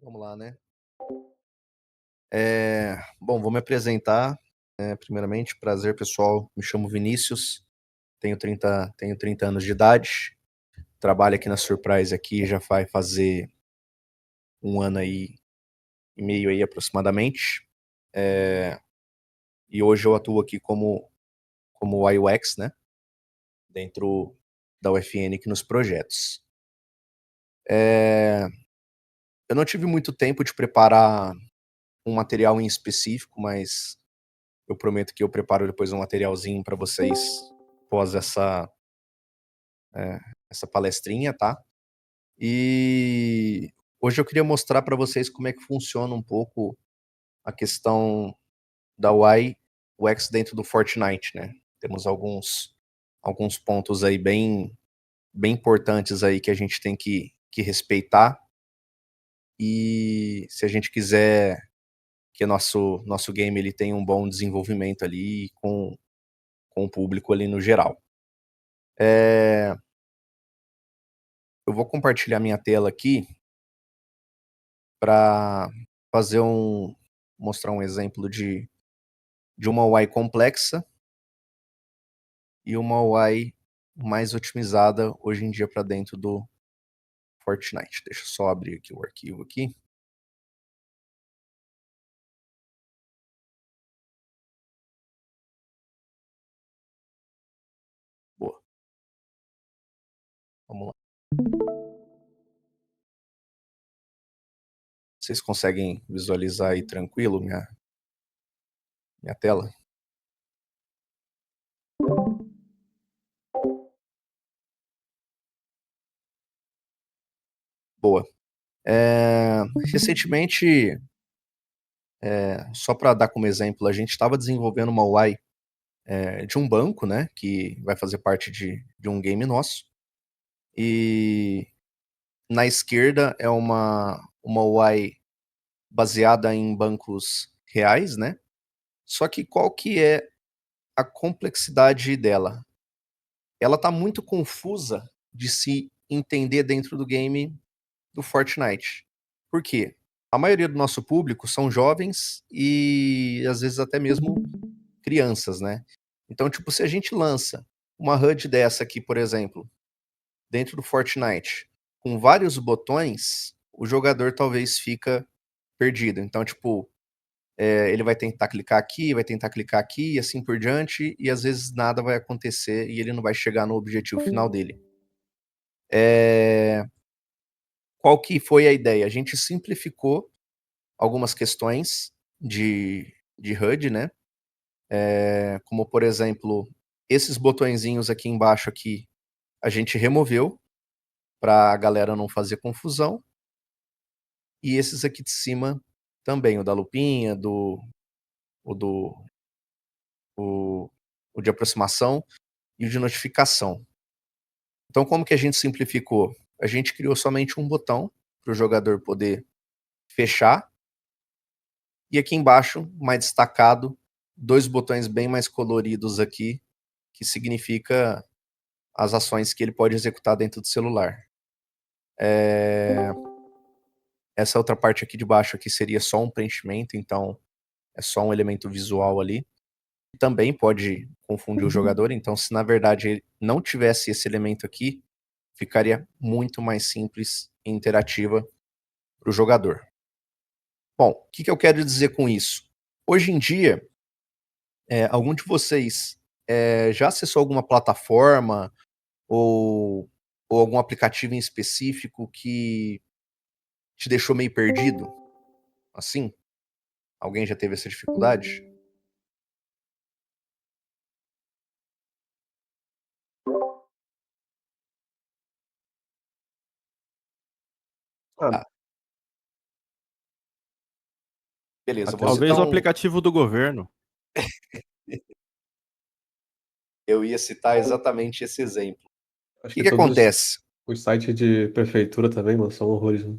Vamos lá, né? Bom, vou me apresentar. Primeiramente, prazer, pessoal. Me chamo Vinícius, tenho 30 anos de idade. Trabalho aqui na Surprise aqui já vai fazer um ano aí e meio aí aproximadamente. E hoje eu atuo aqui como UX, né? Dentro da UFN aqui nos projetos. Eu não tive muito tempo de preparar um material em específico, mas eu prometo que eu preparo depois um materialzinho para vocês após essa palestrinha, tá? E hoje eu queria mostrar para vocês como é que funciona um pouco a questão da UI UX dentro do Fortnite, né? Temos alguns pontos aí bem importantes aí que a gente tem que respeitar, e se a gente quiser que nosso game ele tenha um bom desenvolvimento ali com o público ali no geral. Eu vou compartilhar minha tela aqui para mostrar um exemplo de uma UI complexa e uma UI mais otimizada hoje em dia para dentro do Fortnite. Deixa eu só abrir aqui o arquivo aqui. Boa. Vamos lá. Vocês conseguem visualizar aí tranquilo minha tela? Boa. Recentemente, só para dar como exemplo, a gente estava desenvolvendo uma UI de um banco, né, que vai fazer parte de um game nosso. E na esquerda é uma UI baseada em bancos reais, né? Só que qual que é a complexidade dela? Ela tá muito confusa de se entender dentro do game do Fortnite. Por quê? A maioria do nosso público são jovens e às vezes até mesmo crianças, né? Então, tipo, se a gente lança uma HUD dessa aqui, por exemplo, dentro do Fortnite, com vários botões, o jogador talvez fica perdido. Então, tipo, ele vai tentar clicar aqui, e assim por diante, e às vezes nada vai acontecer e ele não vai chegar no objetivo final dele. Qual que foi a ideia? A gente simplificou algumas questões de HUD, né? Como, por exemplo, esses botõezinhos aqui embaixo aqui, a gente removeu para a galera não fazer confusão. E esses aqui de cima também, o da lupinha, o do o de aproximação e o de notificação. Então, como que a gente simplificou? A gente criou somente um botão para o jogador poder fechar, e aqui embaixo, mais destacado, 2 botões bem mais coloridos aqui, que significa as ações que ele pode executar dentro do celular. Essa outra parte aqui de baixo aqui seria só um preenchimento, então é só um elemento visual ali. Também pode confundir o jogador, então se na verdade ele não tivesse esse elemento aqui, ficaria muito mais simples e interativa para o jogador. Bom, o que eu quero dizer com isso? Hoje em dia, algum de vocês já acessou alguma plataforma ou, ou algum aplicativo em específico que te deixou meio perdido? Assim? Alguém já teve essa dificuldade? Ah, Ah, beleza, vou talvez citar o um. aplicativo do governo. Eu ia citar exatamente esse exemplo. Acho O que que que todos acontece? os sites de prefeitura também, mano, são horrores, né?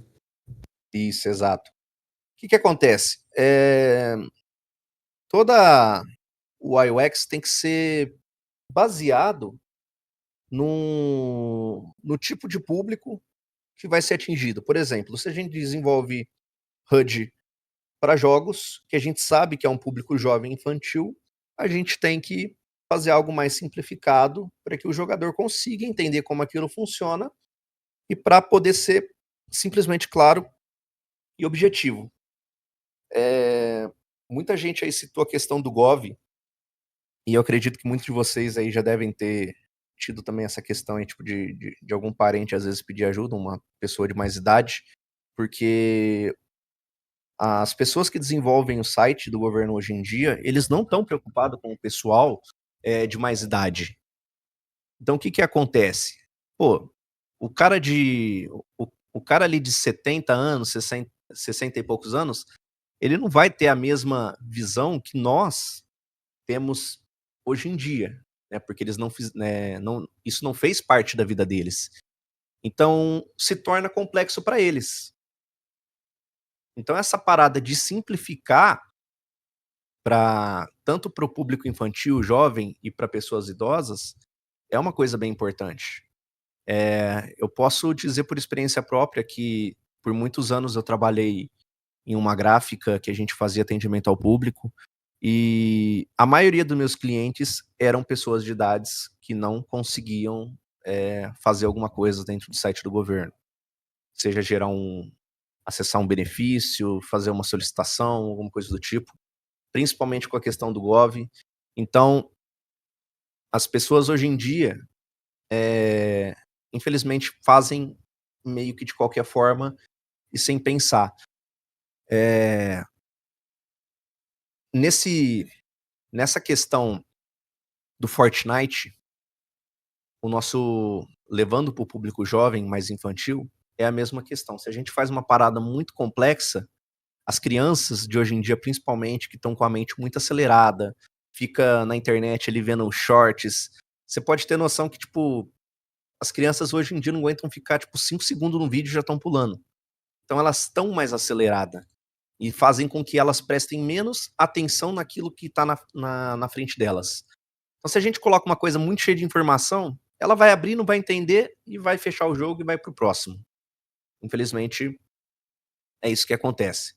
Isso, exato. O que acontece? Toda o UX tem que ser baseado no tipo de público que vai ser atingido. Por exemplo, se a gente desenvolve HUD para jogos, que a gente sabe que é um público jovem infantil, a gente tem que fazer algo mais simplificado para que o jogador consiga entender como aquilo funciona e para poder ser simplesmente claro e objetivo. Muita gente aí citou a questão do Gov, e eu acredito que muitos de vocês aí já devem ter tido também essa questão aí, tipo, de algum parente às vezes pedir ajuda, uma pessoa de mais idade, porque as pessoas que desenvolvem o site do governo hoje em dia, eles não estão preocupados com o pessoal de mais idade. Então o que que acontece? Pô, o cara o cara ali de 70 anos, 60 e poucos anos, ele não vai ter a mesma visão que nós temos hoje em dia, né, porque eles não isso não fez parte da vida deles. Então, se torna complexo para eles. Então essa parada de simplificar tanto para o público infantil, jovem e para pessoas idosas, é uma coisa bem importante. Eu posso dizer por experiência própria que por muitos anos eu trabalhei em uma gráfica que a gente fazia atendimento ao público, e a maioria dos meus clientes eram pessoas de idades que não conseguiam, fazer alguma coisa dentro do site do governo, seja acessar um benefício, fazer uma solicitação, alguma coisa do tipo, principalmente com a questão do Gov. Então, as pessoas hoje em dia, infelizmente, fazem meio que de qualquer forma e sem pensar. Nessa questão do Fortnite, levando para o público jovem, mais infantil, é a mesma questão. Se a gente faz uma parada muito complexa, as crianças de hoje em dia, principalmente, que estão com a mente muito acelerada, fica na internet ali vendo shorts, você pode ter noção que, tipo, as crianças hoje em dia não aguentam ficar, tipo, 5 segundos no vídeo e já estão pulando. Então elas estão mais aceleradas e fazem com que elas prestem menos atenção naquilo que está na frente delas. Então se a gente coloca uma coisa muito cheia de informação, ela vai abrir, não vai entender e vai fechar o jogo e vai pro próximo. Infelizmente, é isso que acontece.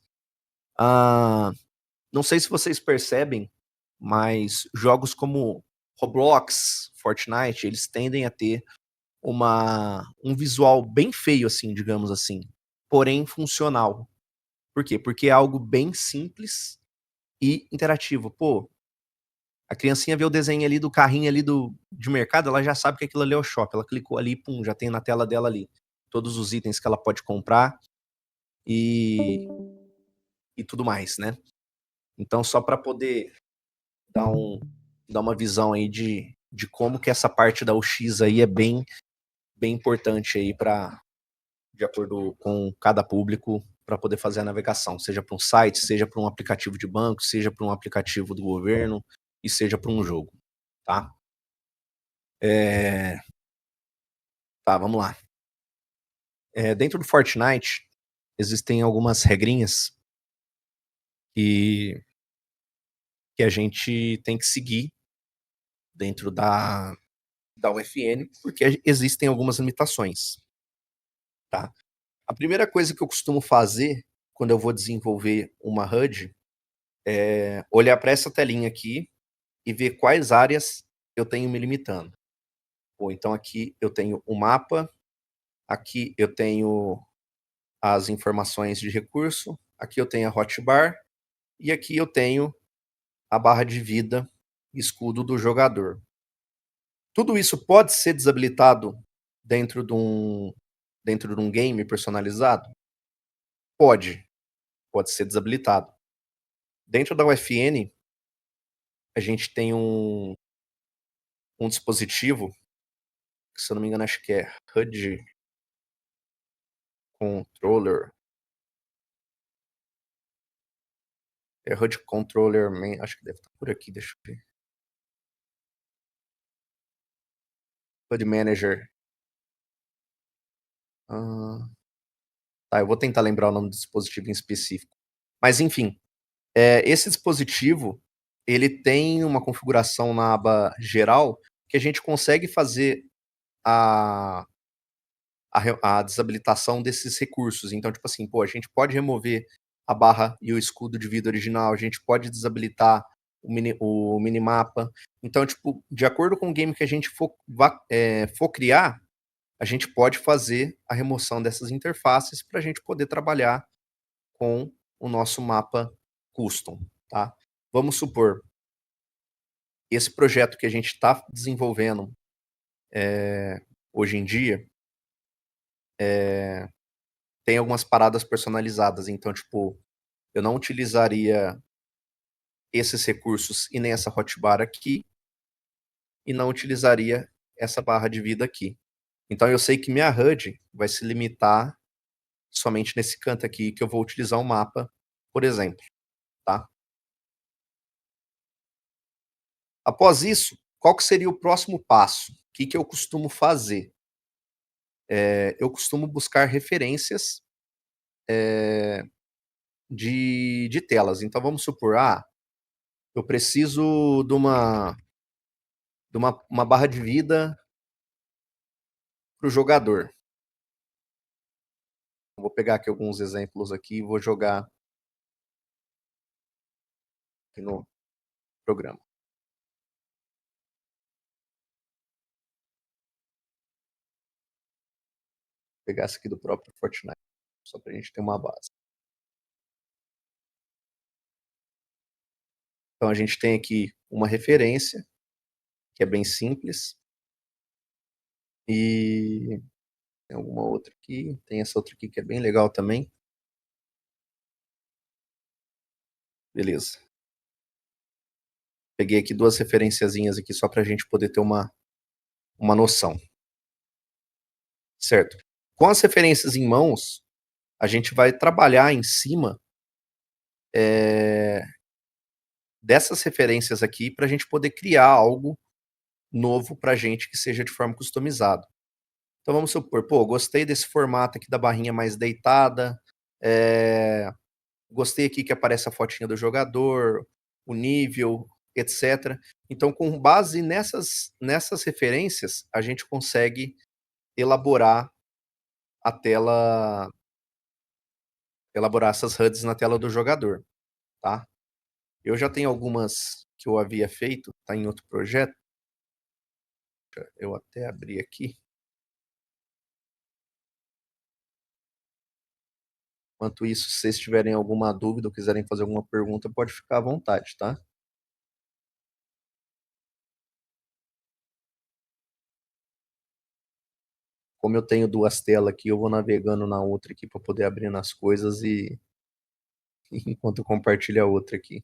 Não sei se vocês percebem, mas jogos como Roblox, Fortnite, eles tendem a ter um visual bem feio, assim, digamos assim, porém funcional. Por quê? Porque é algo bem simples e interativo. Pô, a criancinha vê o desenho ali do carrinho ali de mercado, ela já sabe que aquilo ali é o shopping. Ela clicou ali, pum, já tem na tela dela ali todos os itens que ela pode comprar e, e tudo mais, né? Então, só para poder dar, dar uma visão aí de como que essa parte da UX aí é bem importante aí de acordo com cada público, para poder fazer a navegação, seja para um site, seja para um aplicativo de banco, seja para um aplicativo do governo e seja para um jogo, tá? Tá, vamos lá. Dentro do Fortnite, existem algumas regrinhas que, que a gente tem que seguir dentro da UFN, porque existem algumas limitações, tá? A primeira coisa que eu costumo fazer quando eu vou desenvolver uma HUD é olhar para essa telinha aqui e ver quais áreas eu tenho me limitando. Ou então aqui eu tenho o mapa, aqui eu tenho as informações de recurso, aqui eu tenho a hotbar e aqui eu tenho a barra de vida, escudo do jogador. Tudo isso pode ser desabilitado dentro de um game personalizado? Pode ser desabilitado. Dentro da UFN, a gente tem um dispositivo, que se eu não me engano acho que é HUD Controller. É HUD Controller, acho que deve estar por aqui, deixa eu ver. HUD Manager. Tá, eu vou tentar lembrar o nome do dispositivo em específico. Mas enfim, esse dispositivo, ele tem uma configuração na aba geral que a gente consegue fazer a, a desabilitação desses recursos. Então, tipo assim, pô, a gente pode remover a barra e o escudo de vida original, a gente pode desabilitar o minimapa. Então, tipo, de acordo com o game que a gente for criar, a gente pode fazer a remoção dessas interfaces para a gente poder trabalhar com o nosso mapa custom, tá? Vamos supor, esse projeto que a gente está desenvolvendo hoje em dia tem algumas paradas personalizadas. Então, tipo, eu não utilizaria esses recursos e nem essa hotbar aqui, e não utilizaria essa barra de vida aqui. Então, eu sei que minha HUD vai se limitar somente nesse canto aqui, que eu vou utilizar o mapa, por exemplo, tá? Após isso, qual que seria o próximo passo? O que eu costumo fazer? Eu costumo buscar referências de telas. Então, vamos supor, eu preciso de uma barra de vida para o jogador. Vou pegar aqui alguns exemplos aqui e vou jogar aqui no programa. Vou pegar essa aqui do próprio Fortnite, só para a gente ter uma base. Então, a gente tem aqui uma referência, que é bem simples. E tem alguma outra aqui. Tem essa outra aqui que é bem legal também. Beleza. Peguei aqui 2 referenciazinhas aqui só para a gente poder ter uma noção. Certo. Com as referências em mãos, a gente vai trabalhar em cima dessas referências aqui para a gente poder criar algo novo para a gente que seja de forma customizada. Então vamos supor, gostei desse formato aqui da barrinha mais deitada, gostei aqui que aparece a fotinha do jogador, o nível, etc. Então, com base nessas referências, a gente consegue elaborar a tela, elaborar essas HUDs na tela do jogador, tá? Eu já tenho algumas que eu havia feito, tá em outro projeto. Eu até abri aqui. Enquanto isso, se vocês tiverem alguma dúvida ou quiserem fazer alguma pergunta, pode ficar à vontade, tá? Como eu tenho 2 telas aqui, eu vou navegando na outra aqui para poder abrir nas coisas e enquanto eu compartilho a outra aqui.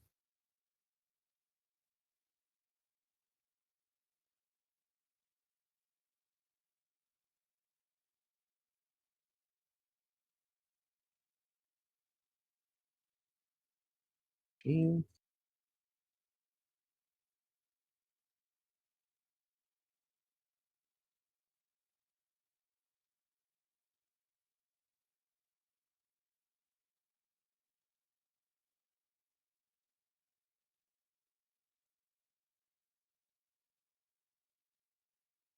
E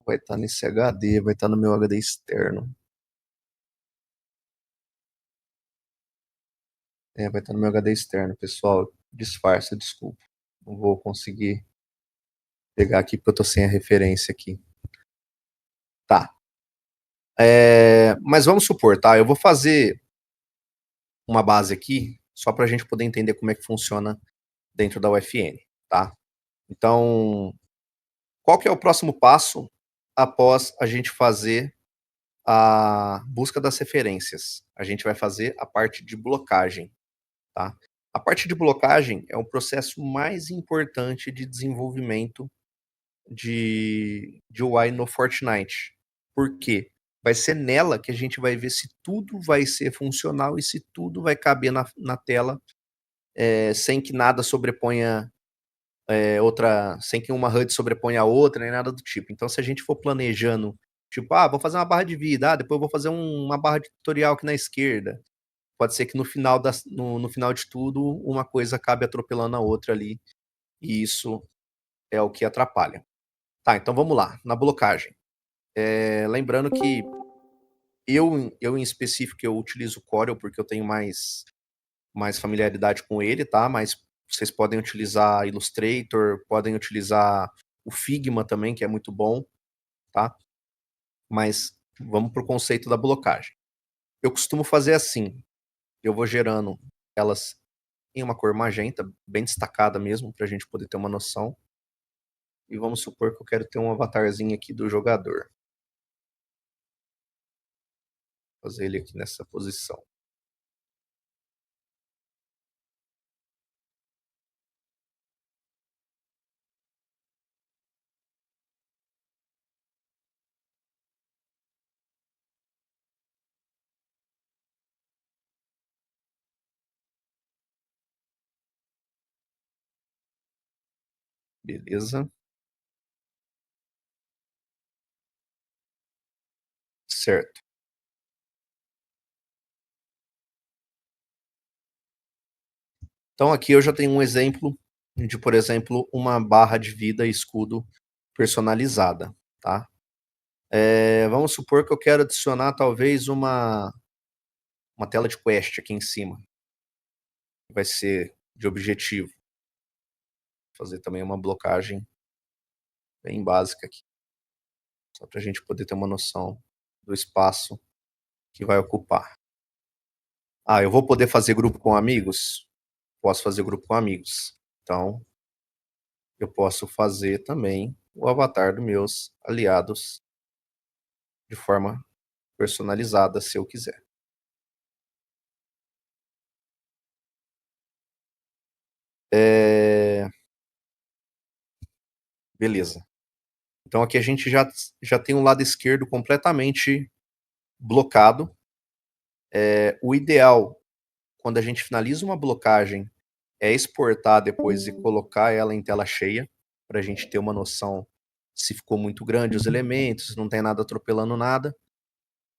vai estar nesse HD, vai estar no meu HD externo. Vai estar no meu HD externo, pessoal. Disfarça, desculpa. Não vou conseguir pegar aqui porque eu tô sem a referência aqui. Tá. Mas vamos supor, tá? Eu vou fazer uma base aqui, só para a gente poder entender como é que funciona dentro da UFN, tá? Então, qual que é o próximo passo após a gente fazer a busca das referências? A gente vai fazer a parte de blocagem, tá? A parte de blocagem é o processo mais importante de desenvolvimento de UI no Fortnite. Por quê? Vai ser nela que a gente vai ver se tudo vai ser funcional e se tudo vai caber na tela, sem que nada sobreponha outra, sem que uma HUD sobreponha a outra, nem nada do tipo. Então, se a gente for planejando, tipo, vou fazer uma barra de vida, depois eu vou fazer uma barra de tutorial aqui na esquerda. Pode ser que no final, no final de tudo, uma coisa acabe atropelando a outra ali, e isso é o que atrapalha. Tá, então vamos lá, na blocagem. Lembrando que eu em específico, eu utilizo Corel porque eu tenho mais mais familiaridade com ele, tá? Mas vocês podem utilizar Illustrator, podem utilizar o Figma também, que é muito bom, tá? Mas vamos para o conceito da blocagem. Eu costumo fazer assim, eu vou gerando elas em uma cor magenta, bem destacada mesmo, para a gente poder ter uma noção. E vamos supor que eu quero ter um avatarzinho aqui do jogador. Vou fazer ele aqui nessa posição. Beleza. Certo. Então aqui eu já tenho um exemplo de, por exemplo, uma barra de vida e escudo personalizada, tá? Vamos supor que eu quero adicionar talvez uma tela de quest aqui em cima. Vai ser de objetivo. Vou fazer também uma blocagem bem básica aqui. Só para a gente poder ter uma noção do espaço que vai ocupar. Eu vou poder fazer grupo com amigos? Posso fazer grupo com amigos. Então, eu posso fazer também o avatar dos meus aliados de forma personalizada, se eu quiser. Beleza. Então aqui a gente já tem um lado esquerdo completamente blocado. O ideal, quando a gente finaliza uma blocagem, é exportar depois e colocar ela em tela cheia, para a gente ter uma noção se ficou muito grande os elementos, se não tem nada atropelando nada,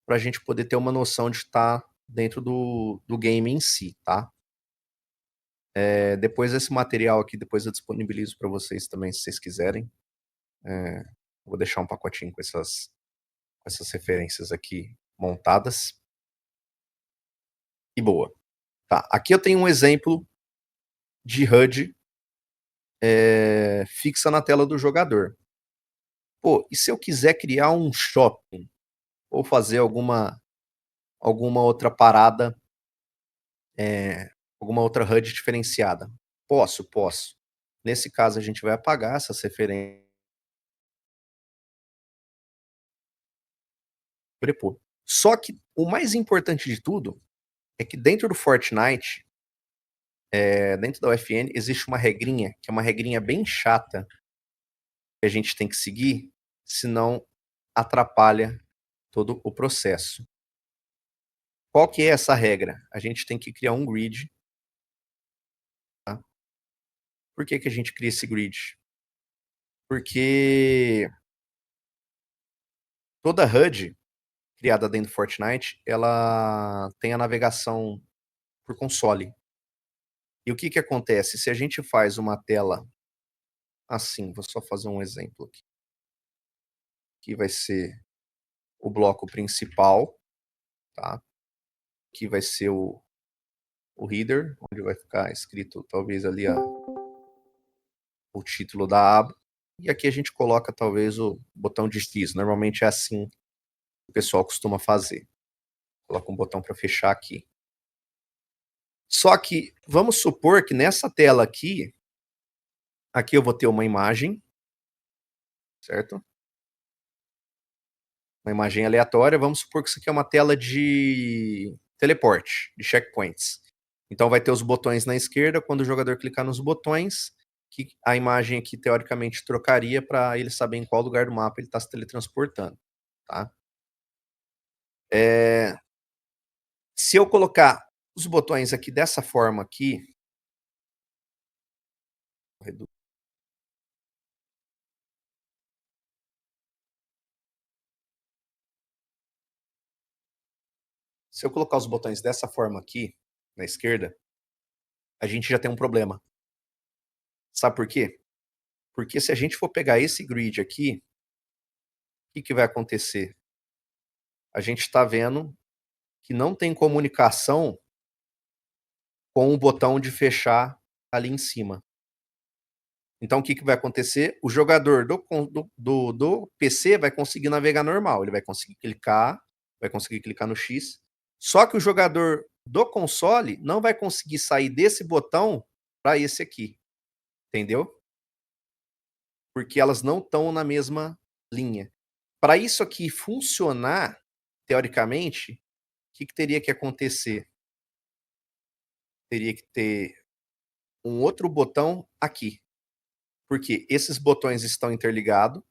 para a gente poder ter uma noção de estar dentro do game em si, tá? Depois esse material aqui, depois eu disponibilizo para vocês também, se vocês quiserem. Vou deixar um pacotinho com essas referências aqui montadas. E boa. Tá, aqui eu tenho um exemplo de HUD fixa na tela do jogador. Pô, e se eu quiser criar um shopping ou fazer alguma outra parada, alguma outra HUD diferenciada? Posso. Nesse caso, a gente vai apagar essas referências. Só que o mais importante de tudo é que dentro do Fortnite, dentro da UFN, existe uma regrinha, que é uma regrinha bem chata, que a gente tem que seguir, senão atrapalha todo o processo. Qual que é essa regra? A gente tem que criar um grid. Tá? Por que a gente cria esse grid? Porque toda HUD criada dentro do Fortnite, ela tem a navegação por console. E o que acontece? Se a gente faz uma tela assim, vou só fazer um exemplo aqui. Aqui vai ser o bloco principal, tá? Aqui vai ser o header, onde vai ficar escrito talvez ali o título da aba. E aqui a gente coloca talvez o botão de X. Normalmente é assim que o pessoal costuma fazer. Coloca um botão para fechar aqui. Só que vamos supor que nessa tela aqui eu vou ter uma imagem, certo? Uma imagem aleatória. Vamos supor que isso aqui é uma tela de teleporte, de checkpoints. Então vai ter os botões na esquerda. Quando o jogador clicar nos botões, que a imagem aqui teoricamente trocaria para ele saber em qual lugar do mapa ele está se teletransportando, tá? Se eu colocar os botões aqui dessa forma aqui, se eu colocar os botões dessa forma aqui, na esquerda, a gente já tem um problema. Sabe por quê? Porque se a gente for pegar esse grid aqui, o que vai acontecer? A gente está vendo que não tem comunicação com o botão de fechar ali em cima. Então o que vai acontecer? O jogador do PC vai conseguir navegar normal, ele vai conseguir clicar no X, só que o jogador do console não vai conseguir sair desse botão para esse aqui, entendeu? Porque elas não estão na mesma linha. Para isso aqui funcionar, teoricamente, o que teria que acontecer? Teria que ter um outro botão aqui, porque esses botões estão interligados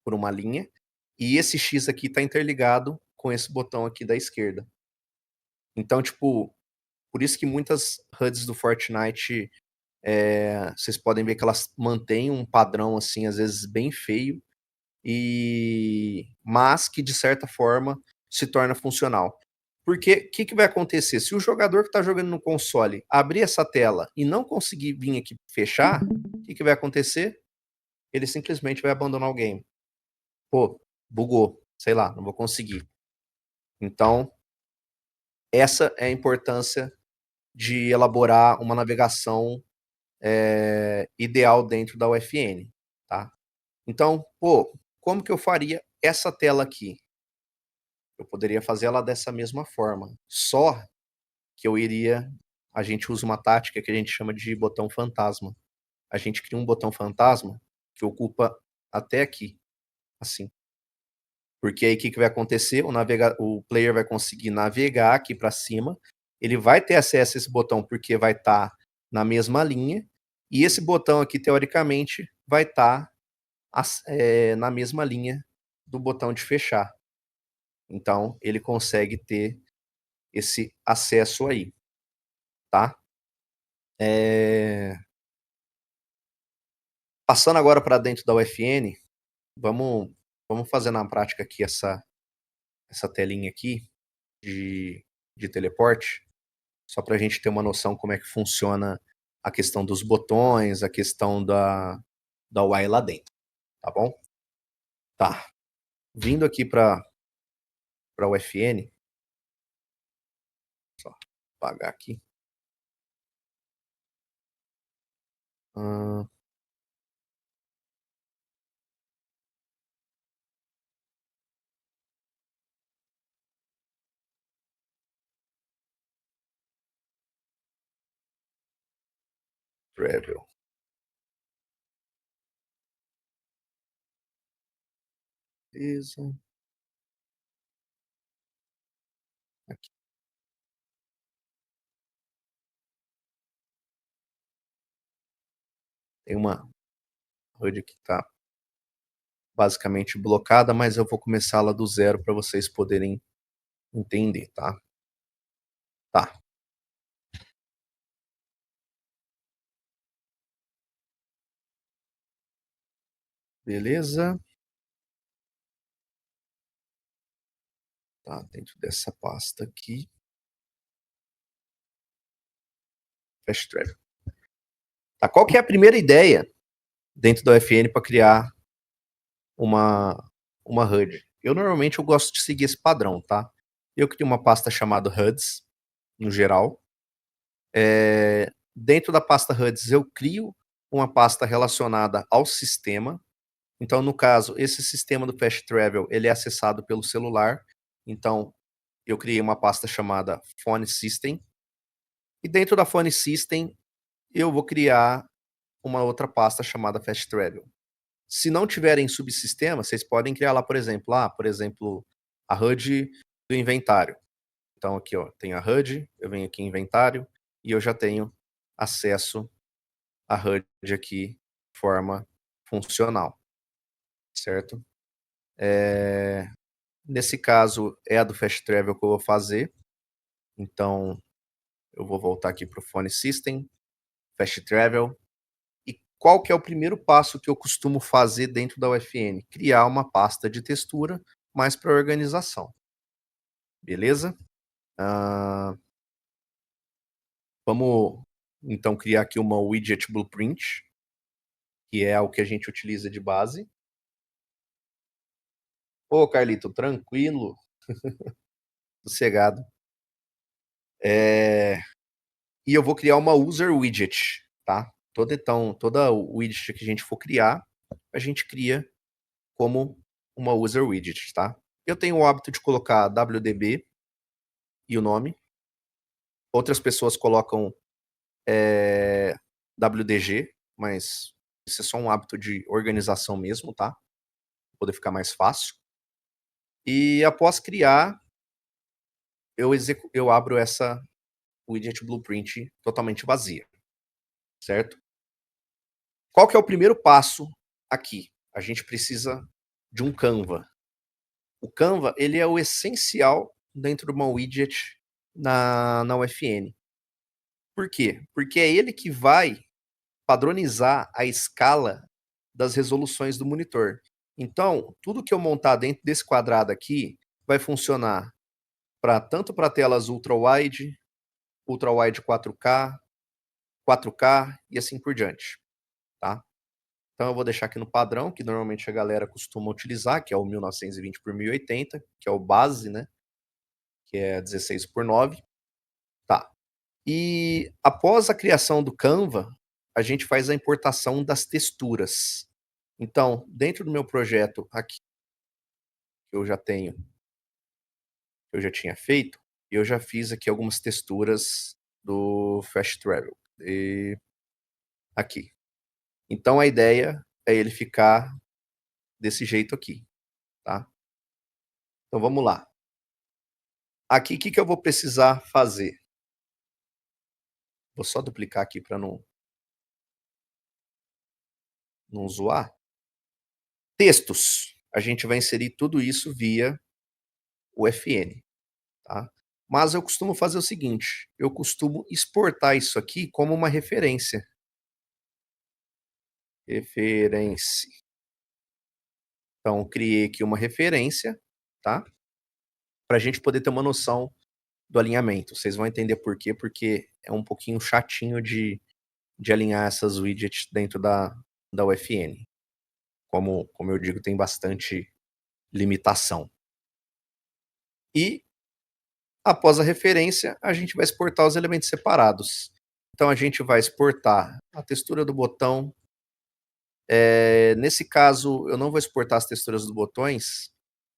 por uma linha, e esse X aqui está interligado com esse botão aqui da esquerda. Então, tipo, por isso que muitas HUDs do Fortnite, vocês podem ver que elas mantêm um padrão, assim, às vezes bem feio, mas que, de certa forma, se torna funcional. Porque o que vai acontecer? Se o jogador que está jogando no console abrir essa tela e não conseguir vir aqui fechar, o que vai acontecer? Ele simplesmente vai abandonar o game. Pô, bugou, sei lá, não vou conseguir. Então, essa é a importância de elaborar uma navegação ideal dentro da UFN, tá? Então, pô, como que eu faria essa tela aqui? Eu poderia fazer ela dessa mesma forma, só que a gente usa uma tática que a gente chama de botão fantasma. A gente cria um botão fantasma que ocupa até aqui, assim. Porque aí o que vai acontecer? O player vai conseguir navegar aqui para cima, ele vai ter acesso a esse botão porque vai estar na mesma linha, e esse botão aqui, teoricamente, vai estar na mesma linha do botão de fechar. Então, ele consegue ter esse acesso aí, tá? Passando agora para dentro da UFN, vamos fazer na prática aqui essa telinha aqui de teleporte, só para a gente ter uma noção como é que funciona a questão dos botões, a questão da UI lá dentro, tá bom? Tá. Vindo aqui para o UFN, só apagar aqui. Travel. Beleza. Aqui. Tem uma HUD que está basicamente blocada, mas eu vou começá-la do zero para vocês poderem entender, tá? Tá. Beleza. Tá, dentro dessa pasta aqui. Fast Travel. Tá, qual que é a primeira ideia dentro da UFN para criar uma HUD? Eu normalmente gosto de seguir esse padrão, tá? Eu crio uma pasta chamada HUDs, no geral. Dentro da pasta HUDs eu crio uma pasta relacionada ao sistema. Então, no caso, esse sistema do Fast Travel, ele é acessado pelo celular. Então, eu criei uma pasta chamada Phone System. E dentro da Phone System, eu vou criar uma outra pasta chamada Fast Travel. Se não tiverem subsistema, vocês podem criar lá, por exemplo, a HUD do inventário. Então, aqui, ó, tem a HUD, eu venho aqui em inventário e eu já tenho acesso à HUD aqui de forma funcional, certo? Nesse caso, é a do Fast Travel que eu vou fazer. Então, eu vou voltar aqui para o Phone System, Fast Travel. E qual que é o primeiro passo que eu costumo fazer dentro da UFN? Criar uma pasta de textura mais para organização. Beleza? Vamos, então, criar aqui uma widget blueprint, que é o que a gente utiliza de base. Ô, Carlito, tranquilo, sossegado. E eu vou criar uma user widget, tá? Toda widget que a gente for criar, a gente cria como uma user widget, tá? Eu tenho o hábito de colocar WDB e o nome. Outras pessoas colocam WDG, mas isso é só um hábito de organização mesmo, tá? Pra poder ficar mais fácil. E após criar, eu abro essa widget blueprint totalmente vazia, certo? Qual que é o primeiro passo aqui? A gente precisa de um Canva. O Canva, ele é o essencial dentro de uma widget na UFN. Por quê? Porque é ele que vai padronizar a escala das resoluções do monitor. Então, tudo que eu montar dentro desse quadrado aqui vai funcionar tanto para telas ultra-wide 4K, 4K e assim por diante, tá? Então eu vou deixar aqui no padrão, que normalmente a galera costuma utilizar, que é o 1920 por 1080, que é o base, né? Que é 16 por 9. Tá. E após a criação do Canva, a gente faz a importação das texturas. Então, dentro do meu projeto aqui, que eu já tenho, que eu já tinha feito, eu já fiz aqui algumas texturas do Fast Travel. E aqui. Então a ideia é ele ficar desse jeito aqui, tá? Então vamos lá. Aqui, o que, que eu vou precisar fazer? Vou só duplicar aqui para não zoar. Textos. A gente vai inserir tudo isso via UFN, tá? Mas eu costumo fazer o seguinte, eu costumo exportar isso aqui como uma referência. Referência. Então, criei aqui uma referência, tá? Para a gente poder ter uma noção do alinhamento. Vocês vão entender por quê, porque é um pouquinho chatinho de alinhar essas widgets dentro da UFN. Como eu digo, tem bastante limitação. E, após a referência, a gente vai exportar os elementos separados. Então, a gente vai exportar a textura do botão. Nesse caso, eu não vou exportar as texturas dos botões,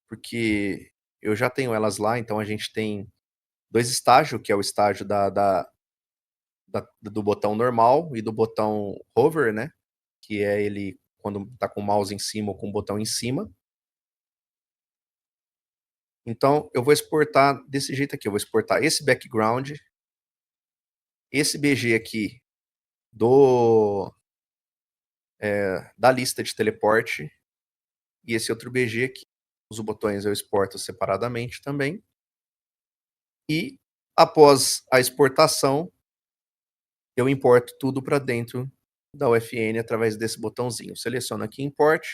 porque eu já tenho elas lá, então a gente tem dois estágios, que é o estágio do botão normal e do botão hover, né? Que é ele quando está com o mouse em cima ou com o botão em cima. Então, eu vou exportar desse jeito aqui. Eu vou exportar esse background, esse BG aqui da lista de teleporte e esse outro BG aqui. Os botões eu exporto separadamente também. E, após a exportação, eu importo tudo para dentro da UFN através desse botãozinho. Seleciono aqui Import,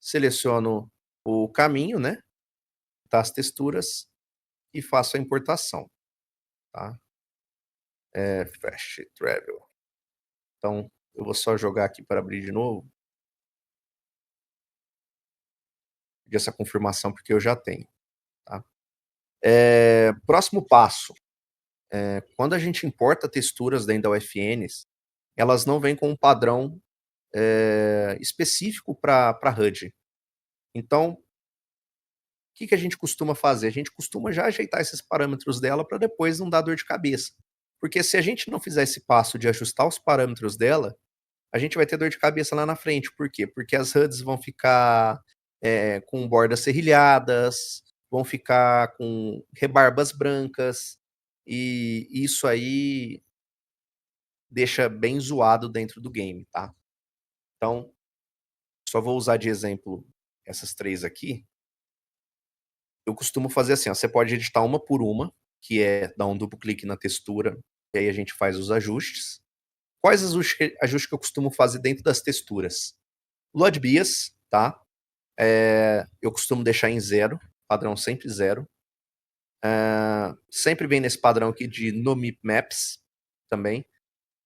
seleciono o caminho, né? Das texturas e faço a importação, tá? Fast Travel. Então, eu vou só jogar aqui para abrir de novo. Pedir essa confirmação porque eu já tenho, tá? Próximo passo. Quando a gente importa texturas dentro da UFNs, elas não vêm com um padrão específico para HUD. Então, o que a gente costuma fazer? A gente costuma já ajeitar esses parâmetros dela para depois não dar dor de cabeça. Porque se a gente não fizer esse passo de ajustar os parâmetros dela, a gente vai ter dor de cabeça lá na frente. Por quê? Porque as HUDs vão ficar com bordas serrilhadas, vão ficar com rebarbas brancas, e isso aí deixa bem zoado dentro do game, tá? Então, só vou usar de exemplo essas três aqui. Eu costumo fazer assim, ó, você pode editar uma por uma, que é dar um duplo clique na textura, e aí a gente faz os ajustes. Quais ajustes que eu costumo fazer dentro das texturas? Load Bias, tá? Eu costumo deixar em 0, padrão sempre 0. Sempre vem nesse padrão aqui de No Mip Maps também.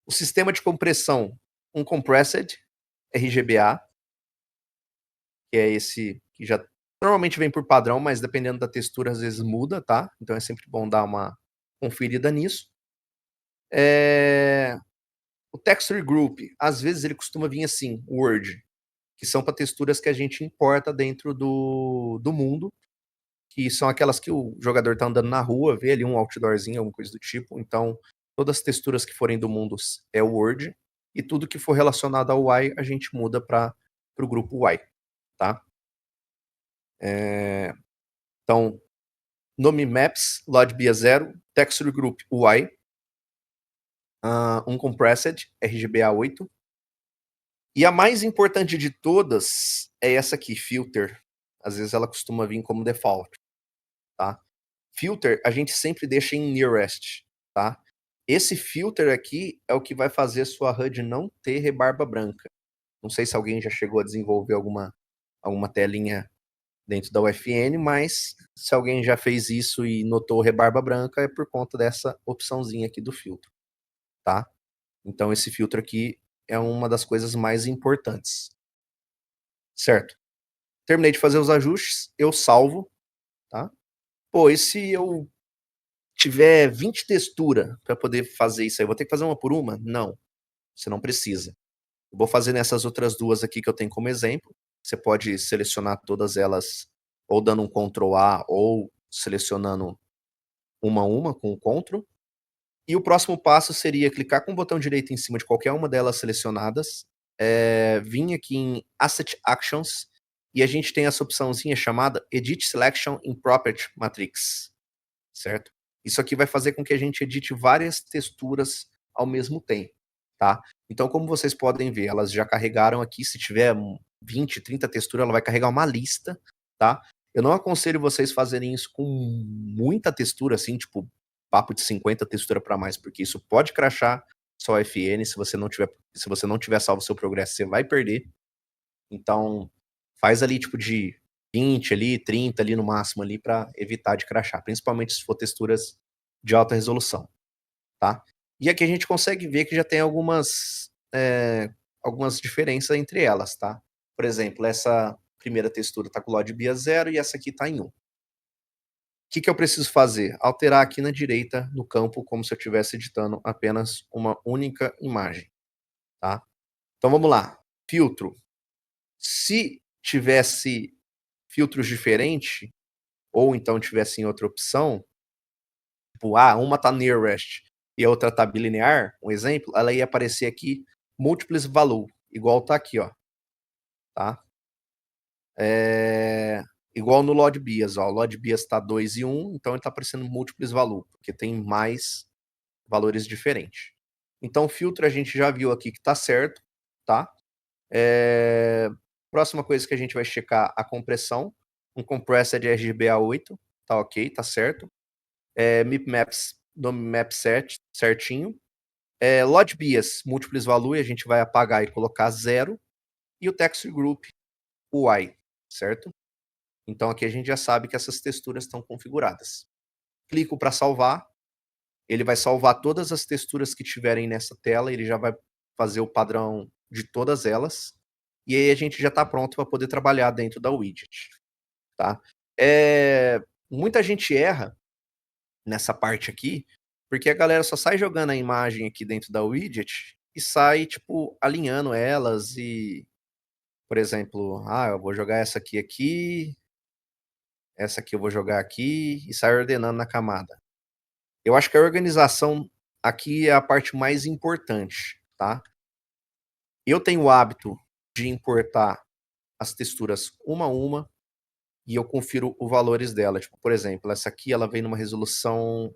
O sistema de compressão, um Compressed RGBA, que é esse que já normalmente vem por padrão, mas dependendo da textura às vezes muda, tá? Então é sempre bom dar uma conferida nisso. O Texture Group, às vezes ele costuma vir assim, Word, que são para texturas que a gente importa dentro do mundo, que são aquelas que o jogador está andando na rua, vê ali um outdoorzinho, alguma coisa do tipo. Então, todas as texturas que forem do mundo é Word, e tudo que for relacionado ao UI, a gente muda para o grupo UI, tá? Então, nome Maps, LoadBia 0, Texture Group UI, Uncompressed, RGBA 8. E a mais importante de todas é essa aqui, Filter. Às vezes ela costuma vir como default, tá? Filter a gente sempre deixa em Nearest, tá? Esse filter aqui é o que vai fazer sua HUD não ter rebarba branca. Não sei se alguém já chegou a desenvolver alguma telinha dentro da UFN, mas se alguém já fez isso e notou rebarba branca, é por conta dessa opçãozinha aqui do filtro, tá? Então esse filtro aqui é uma das coisas mais importantes. Certo? Terminei de fazer os ajustes, eu salvo, tá? Pô, e se eu tiver 20 texturas para poder fazer isso aí, eu vou ter que fazer uma por uma? Não, você não precisa. Eu vou fazer nessas outras duas aqui que eu tenho como exemplo. Você pode selecionar todas elas ou dando um Ctrl A ou selecionando uma a uma com o Ctrl. E o próximo passo seria clicar com o botão direito em cima de qualquer uma delas selecionadas, vir aqui em Asset Actions, e a gente tem essa opçãozinha chamada Edit Selection in Property Matrix, certo? Isso aqui vai fazer com que a gente edite várias texturas ao mesmo tempo, tá? Então, como vocês podem ver, elas já carregaram aqui, se tiver 20, 30 texturas, ela vai carregar uma lista, tá? Eu não aconselho vocês fazerem isso com muita textura, assim, tipo, papo de 50 textura para mais, porque isso pode crashar sua FN, se você não tiver salvo seu progresso, você vai perder. Então, faz ali tipo de 20 ali, 30 ali no máximo ali para evitar de crashar, principalmente se for texturas de alta resolução, tá? E aqui a gente consegue ver que já tem algumas diferenças entre elas, tá? Por exemplo, essa primeira textura está com LOD BIA 0 e essa aqui está em 1. O que eu preciso fazer? Alterar aqui na direita no campo, como se eu estivesse editando apenas uma única imagem, tá? Então vamos lá. Filtro. Se tivesse filtros diferentes, ou então tivesse em outra opção, tipo, uma tá nearest e a outra tá bilinear, um exemplo, ela ia aparecer aqui múltiples value, igual tá aqui, ó. Tá? Igual no LOD Bias, ó. O LOD Bias tá 2 e 1, então ele tá aparecendo múltiples value, porque tem mais valores diferentes. Então o filtro a gente já viu aqui que tá certo, tá? Próxima coisa que a gente vai checar a compressão. Um compressor de RGBA 8, tá ok, tá certo. MIP Maps, nome map certinho. Load Bias, múltiples value, a gente vai apagar e colocar 0. E o Texture Group UI, certo? Então aqui a gente já sabe que essas texturas estão configuradas. Clico para salvar. Ele vai salvar todas as texturas que tiverem nessa tela, ele já vai fazer o padrão de todas elas. E aí a gente já está pronto para poder trabalhar dentro da widget. Tá? Muita gente erra nessa parte aqui, porque a galera só sai jogando a imagem aqui dentro da widget e sai, tipo, alinhando elas e, por exemplo, eu vou jogar essa aqui, essa aqui eu vou jogar aqui e sai ordenando na camada. Eu acho que a organização aqui é a parte mais importante, tá? Eu tenho o hábito de importar as texturas uma a uma e eu confiro os valores dela. Tipo, por exemplo, essa aqui ela vem numa resolução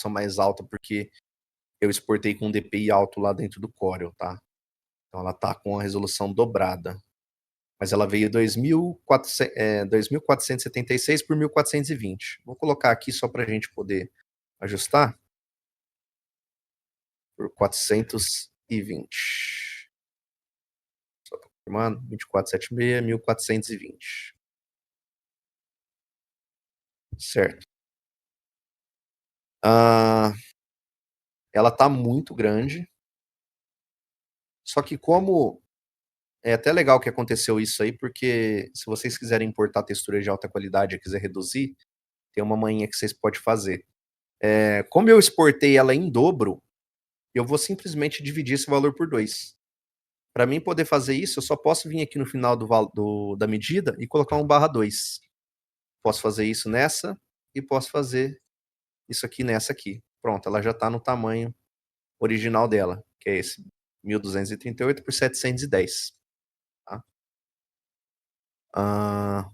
mais alta porque eu exportei com um DPI alto lá dentro do Corel, tá? Então ela tá com a resolução dobrada. Mas ela veio 2476 por 1420. Vou colocar aqui só para a gente poder ajustar. Por 420. Só para confirmar, 2476, 1420. Certo. Ela tá muito grande. Só que como é até legal que aconteceu isso aí, porque se vocês quiserem importar textura de alta qualidade e quiser reduzir, tem uma manhinha que vocês podem fazer. Como eu exportei ela em dobro, eu vou simplesmente dividir esse valor por 2. Para mim poder fazer isso, eu só posso vir aqui no final da medida e colocar 1/2. Posso fazer isso nessa e posso fazer isso aqui nessa aqui. Pronto, ela já está no tamanho original dela, que é esse 1238 por 710. Tá?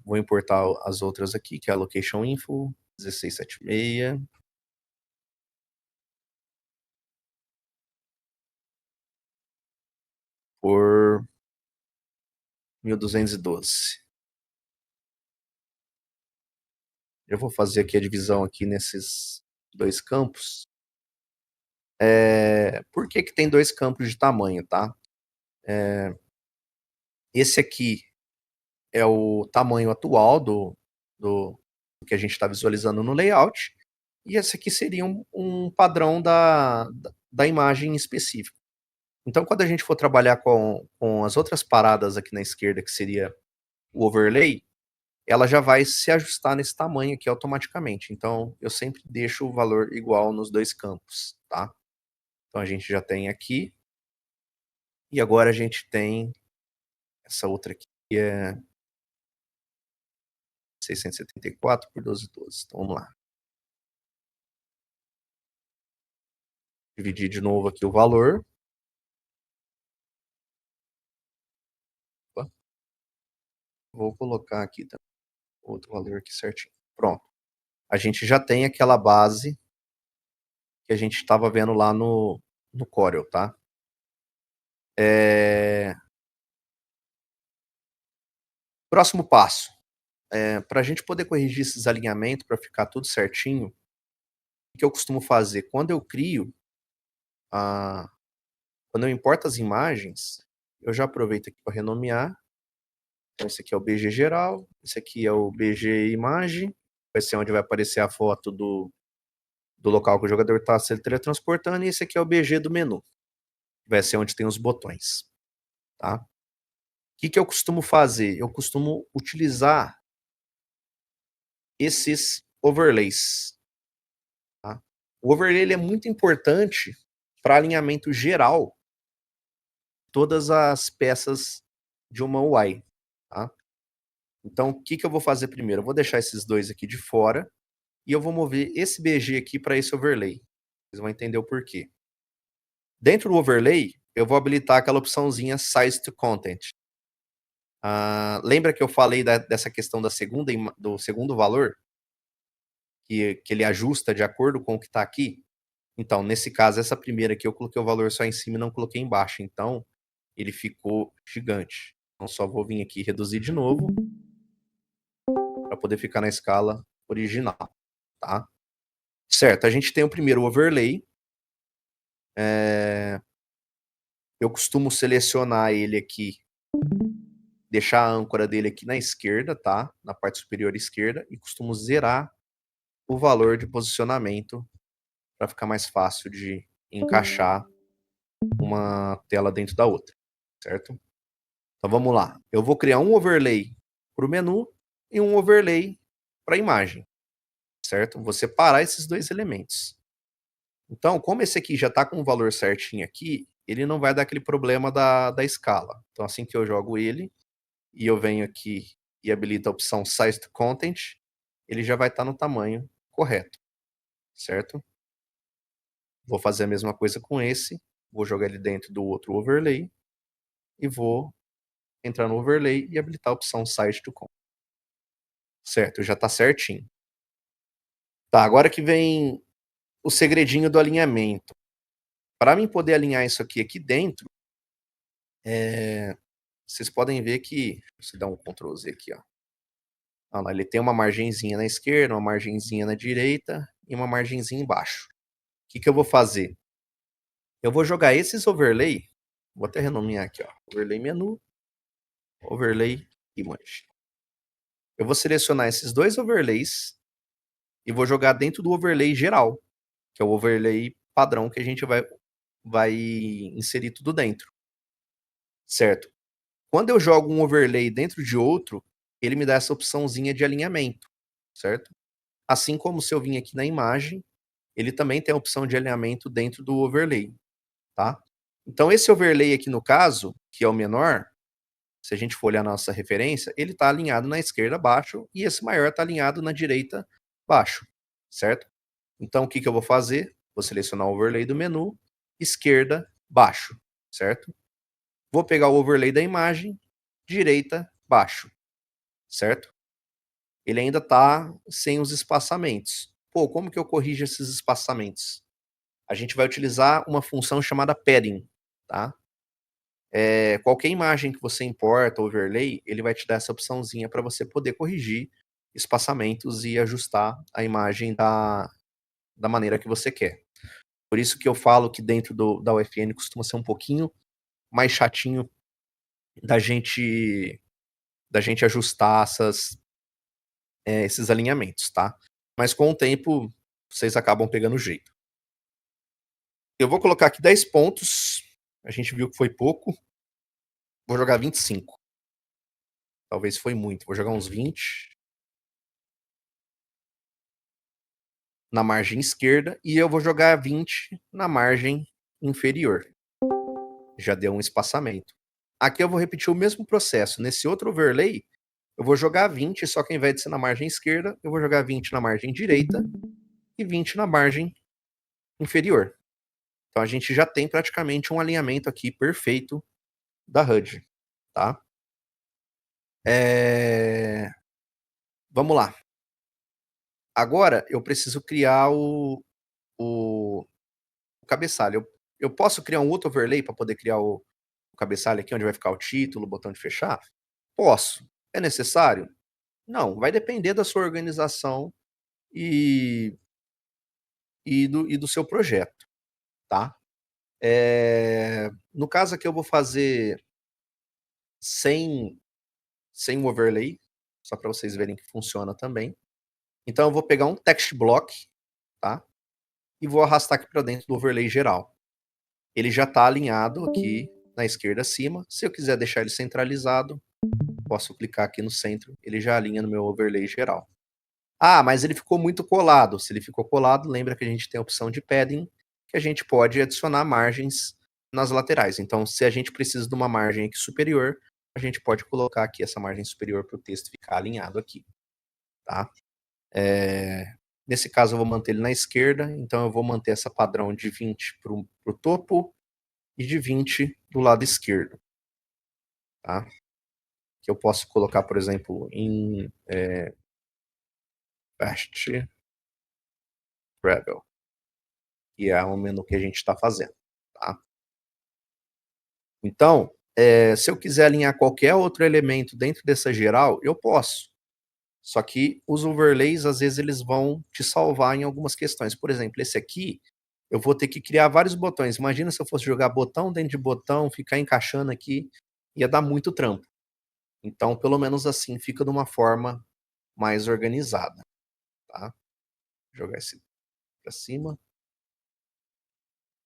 Vou importar as outras aqui, que é a location info 1676. Por 1212. Eu vou fazer aqui a divisão aqui nesses 2 campos. Por que tem 2 campos de tamanho, tá? Esse aqui é o tamanho atual do que a gente está visualizando no layout, e esse aqui seria um padrão da imagem específica. Então, quando a gente for trabalhar com as outras paradas aqui na esquerda, que seria o overlay, ela já vai se ajustar nesse tamanho aqui automaticamente. Então, eu sempre deixo o valor igual nos 2 campos, tá? Então, a gente já tem aqui. E agora a gente tem essa outra aqui, que é 674 por 1212. Então, vamos lá. Dividir de novo aqui o valor. Opa. Vou colocar aqui também outro valor aqui certinho. Pronto. A gente já tem aquela base que a gente estava vendo lá no Corel, tá? Próximo passo. Para a gente poder corrigir esses alinhamentos, para ficar tudo certinho, o que eu costumo fazer? Quando eu crio, quando eu importo as imagens, eu já aproveito aqui para renomear. Então, esse aqui é o BG geral, esse aqui é o BG imagem, vai ser onde vai aparecer a foto do local que o jogador está se teletransportando, e esse aqui é o BG do menu, vai ser onde tem os botões, tá? O que eu costumo fazer? Eu costumo utilizar esses overlays, tá? O overlay ele é muito importante para alinhamento geral de todas as peças de uma UI, tá? Então, o que eu vou fazer primeiro? Eu vou deixar esses dois aqui de fora e eu vou mover esse BG aqui para esse overlay. Vocês vão entender o porquê. Dentro do overlay, eu vou habilitar aquela opçãozinha Size to Content. Lembra que eu falei dessa questão do segundo valor? Que ele ajusta de acordo com o que está aqui? Então, nesse caso, essa primeira aqui eu coloquei o valor só em cima e não coloquei embaixo. Então, ele ficou gigante. Então, só vou vir aqui e reduzir de novo para poder ficar na escala original, tá? Certo, a gente tem o primeiro overlay. Eu costumo selecionar ele aqui, deixar a âncora dele aqui na esquerda, tá? Na parte superior esquerda, e costumo zerar o valor de posicionamento para ficar mais fácil de encaixar uma tela dentro da outra, certo? Então vamos lá. Eu vou criar um overlay para o menu e um overlay para a imagem, certo? Vou separar esses dois elementos. Então, como esse aqui já está com o valor certinho aqui, ele não vai dar aquele problema da escala. Então, assim que eu jogo ele, e eu venho aqui e habilito a opção Size to Content, ele já vai estar no tamanho correto, certo? Vou fazer a mesma coisa com esse, vou jogar ele dentro do outro overlay, e vou entrar no overlay e habilitar a opção Size to Content. Certo, já está certinho. Tá, agora que vem o segredinho do alinhamento. Para mim poder alinhar isso aqui dentro, vocês podem ver que, se dá um Ctrl Z aqui, ó. Olha lá, ele tem uma margenzinha na esquerda, uma margenzinha na direita e uma margenzinha embaixo. O que eu vou fazer? Eu vou jogar esses overlay, vou até renomear aqui, ó, overlay menu, overlay image. Eu vou selecionar esses dois overlays e vou jogar dentro do overlay geral, que é o overlay padrão que a gente vai inserir tudo dentro, certo? Quando eu jogo um overlay dentro de outro, ele me dá essa opçãozinha de alinhamento, certo? Assim como se eu vim aqui na imagem ele também tem a opção de alinhamento dentro do overlay, tá? Então esse overlay aqui no caso, que é o menor, se a gente for olhar a nossa referência, ele está alinhado na esquerda baixo e esse maior está alinhado na direita baixo, certo? Então o que eu vou fazer? Vou selecionar o overlay do menu, esquerda baixo, certo? Vou pegar o overlay da imagem, direita baixo, certo? Ele ainda está sem os espaçamentos. Pô, como que eu corrijo esses espaçamentos? A gente vai utilizar uma função chamada padding, tá? Qualquer imagem que você importa, overlay, ele vai te dar essa opçãozinha para você poder corrigir espaçamentos e ajustar a imagem da maneira que você quer. Por isso que eu falo que dentro da UFN costuma ser um pouquinho mais chatinho da gente ajustar esses alinhamentos, tá? Mas com o tempo, vocês acabam pegando o jeito. Eu vou colocar aqui 10 pontos. A gente viu que foi pouco. Vou jogar 25. Talvez foi muito. Vou jogar uns 20 na margem esquerda e eu vou jogar 20 na margem inferior. Já deu um espaçamento. Aqui eu vou repetir o mesmo processo. Nesse outro overlay, eu vou jogar 20, só que ao invés de ser na margem esquerda, eu vou jogar 20 na margem direita e 20 na margem inferior. Então a gente já tem praticamente um alinhamento aqui perfeito da HUD, tá? Vamos lá. Agora eu preciso criar o cabeçalho. Eu posso criar um outro overlay para poder criar o cabeçalho aqui, onde vai ficar o título, o botão de fechar? Posso. É necessário? Não. Vai depender da sua organização e do seu projeto, tá? No caso aqui eu vou fazer sem o overlay, só para vocês verem que funciona também. Então eu vou pegar um text block, tá? E vou arrastar aqui para dentro do overlay geral. Ele já está alinhado aqui na esquerda acima. Se eu quiser deixar ele centralizado, posso clicar aqui no centro, ele já alinha no meu overlay geral. Ah, mas ele ficou muito colado. Se ele ficou colado, lembra que a gente tem a opção de padding, que a gente pode adicionar margens nas laterais. Então, se a gente precisa de uma margem aqui superior, a gente pode colocar aqui essa margem superior para o texto ficar alinhado aqui, tá? Nesse caso, eu vou manter ele na esquerda, então eu vou manter essa padrão de 20 para o topo e de 20 do lado esquerdo, tá? Que eu posso colocar, por exemplo, em Fast Travel, que é o menu que a gente está fazendo, tá? Então, se eu quiser alinhar qualquer outro elemento dentro dessa geral, eu posso. Só que os overlays, às vezes, eles vão te salvar em algumas questões. Por exemplo, esse aqui, eu vou ter que criar vários botões. Imagina se eu fosse jogar botão dentro de botão, ficar encaixando aqui, ia dar muito trampo. Então, pelo menos assim, fica de uma forma mais organizada, tá? Vou jogar esse para cima.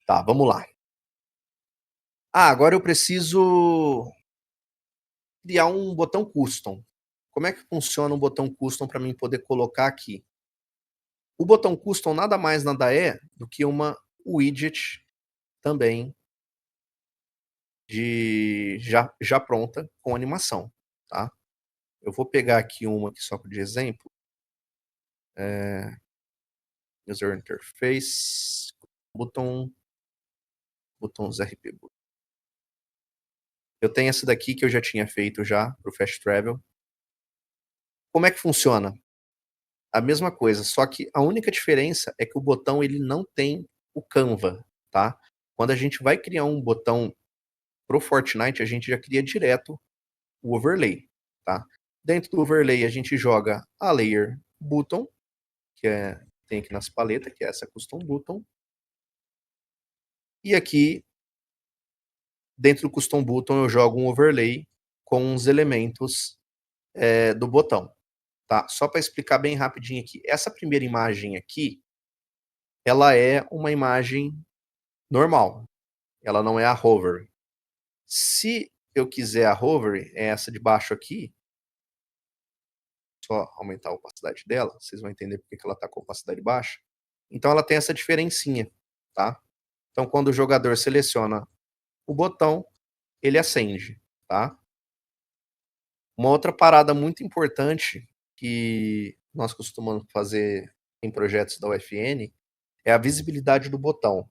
Tá, vamos lá. Agora eu preciso criar um botão custom. Como é que funciona um botão custom para mim poder colocar aqui? O botão custom nada mais nada é do que uma widget também já pronta com animação, tá? Eu vou pegar aqui uma aqui só de exemplo. User Interface, botões RP. Eu tenho essa daqui que eu já tinha feito já para o Fast Travel. Como é que funciona? A mesma coisa, só que a única diferença é que o botão ele não tem o Canva, tá? Quando a gente vai criar um botão pro Fortnite, a gente já cria direto o overlay, tá? Dentro do overlay a gente joga a layer button, que tem aqui nas paletas, que é essa custom button. E aqui dentro do custom button eu jogo um overlay com os elementos do botão, tá? Só para explicar bem rapidinho aqui. Essa primeira imagem aqui, ela é uma imagem normal. Ela não é a hover. Se eu quiser a hover, é essa de baixo aqui. Só aumentar a opacidade dela, vocês vão entender porque que ela está com opacidade baixa. Então ela tem essa diferencinha, tá? Então quando o jogador seleciona o botão, ele acende, tá? Uma outra parada muito importante que nós costumamos fazer em projetos da UFN é a visibilidade do botão. O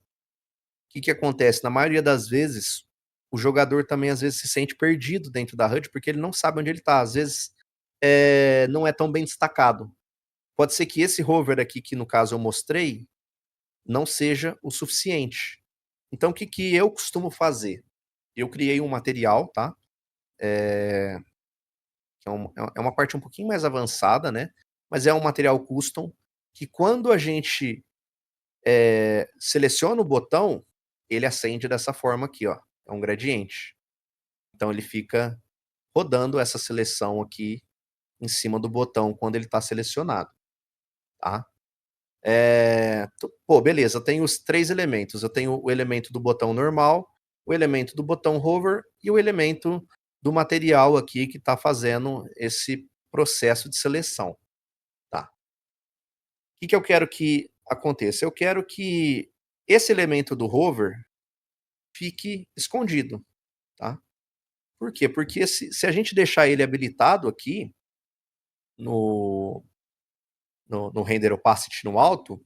que acontece? Na maioria das vezes, o jogador também às vezes se sente perdido dentro da HUD porque ele não sabe onde ele está. Às vezes não é tão bem destacado. Pode ser que esse hover aqui, que no caso eu mostrei, não seja o suficiente. Então o que eu costumo fazer? Eu criei um material, tá? É uma parte um pouquinho mais avançada, né? Mas é um material custom que quando a gente seleciona o botão, ele acende dessa forma aqui, ó. É um gradiente. Então ele fica rodando essa seleção aqui em cima do botão quando ele está selecionado, tá? Pô, beleza, eu tenho os 3 elementos. Eu tenho o elemento do botão normal, o elemento do botão hover e o elemento do material aqui que está fazendo esse processo de seleção, tá? O que eu quero que aconteça? Eu quero que esse elemento do hover fique escondido, tá? Por quê? Porque se a gente deixar ele habilitado aqui no render opacity no alto,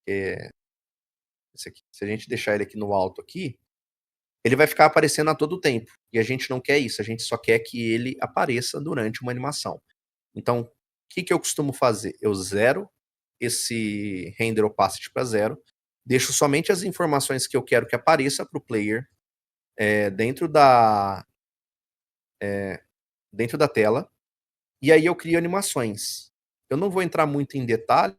esse aqui, se a gente deixar ele aqui no alto aqui, ele vai ficar aparecendo a todo tempo. E a gente não quer isso, a gente só quer que ele apareça durante uma animação. Então, o que eu costumo fazer? Eu zero esse render opacity para 0, deixo somente as informações que eu quero que apareça para o player dentro da tela, e aí eu crio animações. Eu não vou entrar muito em detalhe.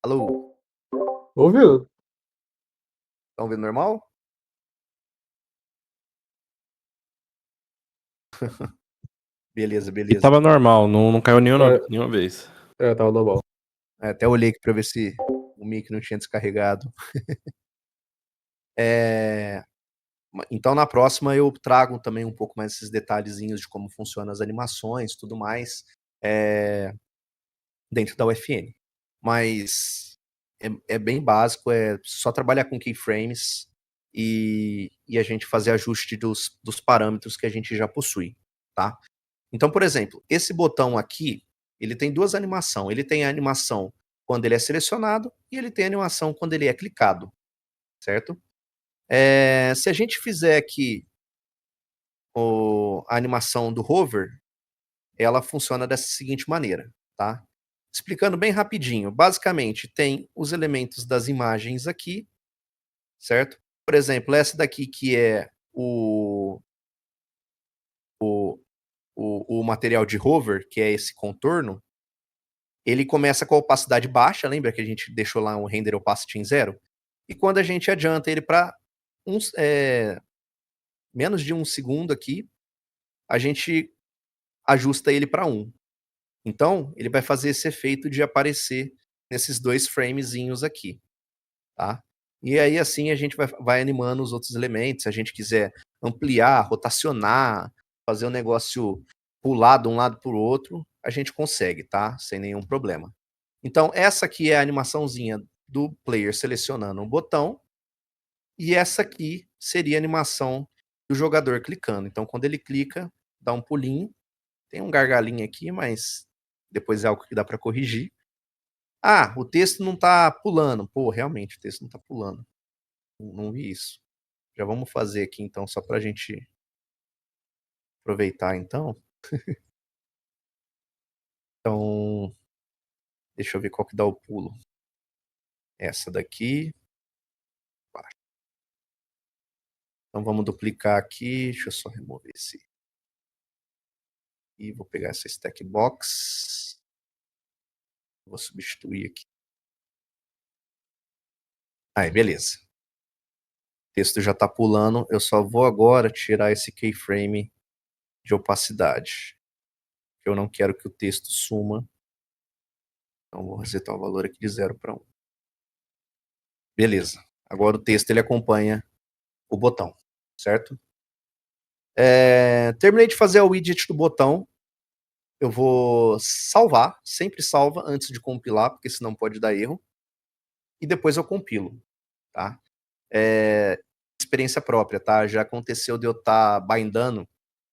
Alô? Ouviu? Estão vendo normal? Beleza, E beleza. tava normal, não caiu É. nenhuma vez. Tava normal. Até olhei aqui para ver se o mic não tinha descarregado. Então, na próxima, eu trago também um pouco mais esses detalhezinhos de como funcionam as animações, tudo mais, dentro da UFN. Mas é bem básico, é só trabalhar com keyframes e a gente fazer ajuste dos parâmetros que a gente já possui, tá? Então, por exemplo, esse botão aqui, ele tem 2 animações. Ele tem a animação quando ele é selecionado e ele tem a animação quando ele é clicado, certo? Se a gente fizer aqui a animação do hover, ela funciona dessa seguinte maneira, tá? Explicando bem rapidinho, basicamente tem os elementos das imagens aqui, certo? Por exemplo, essa daqui que é o material de hover, que é esse contorno, ele começa com a opacidade baixa, lembra que a gente deixou lá um render opacity em 0? E quando a gente adianta ele para menos de 1 segundo aqui, a gente ajusta ele para 1. Então, ele vai fazer esse efeito de aparecer nesses 2 framezinhos aqui, tá? E aí, assim, a gente vai animando os outros elementos. Se a gente quiser ampliar, rotacionar, fazer o negócio pular de um lado para o outro, a gente consegue, tá? Sem nenhum problema. Então, essa aqui é a animaçãozinha do player selecionando um botão, e essa aqui seria a animação do jogador clicando. Então, quando ele clica, dá um pulinho. Tem um gargalinho aqui, mas depois é algo que dá para corrigir. Ah, o texto não está pulando. Pô, realmente, o texto não está pulando. Não vi isso. Já vamos fazer aqui, então, só para a gente aproveitar, então. Então, deixa eu ver qual que dá o pulo. Essa daqui. Então, vamos duplicar aqui. Deixa eu só remover esse. E vou pegar essa stack box. Vou substituir aqui. Aí, beleza. O texto já está pulando. Eu só vou agora tirar esse keyframe de opacidade. Eu não quero que o texto suma Então vou resetar o valor aqui de 0 para 1. Beleza. Agora o texto ele acompanha o botão, certo? Terminei de fazer o widget do botão. Eu vou salvar, sempre salva antes de compilar, porque senão pode dar erro. E depois eu compilo, tá? Experiência própria, tá? Já aconteceu de eu estar bindando,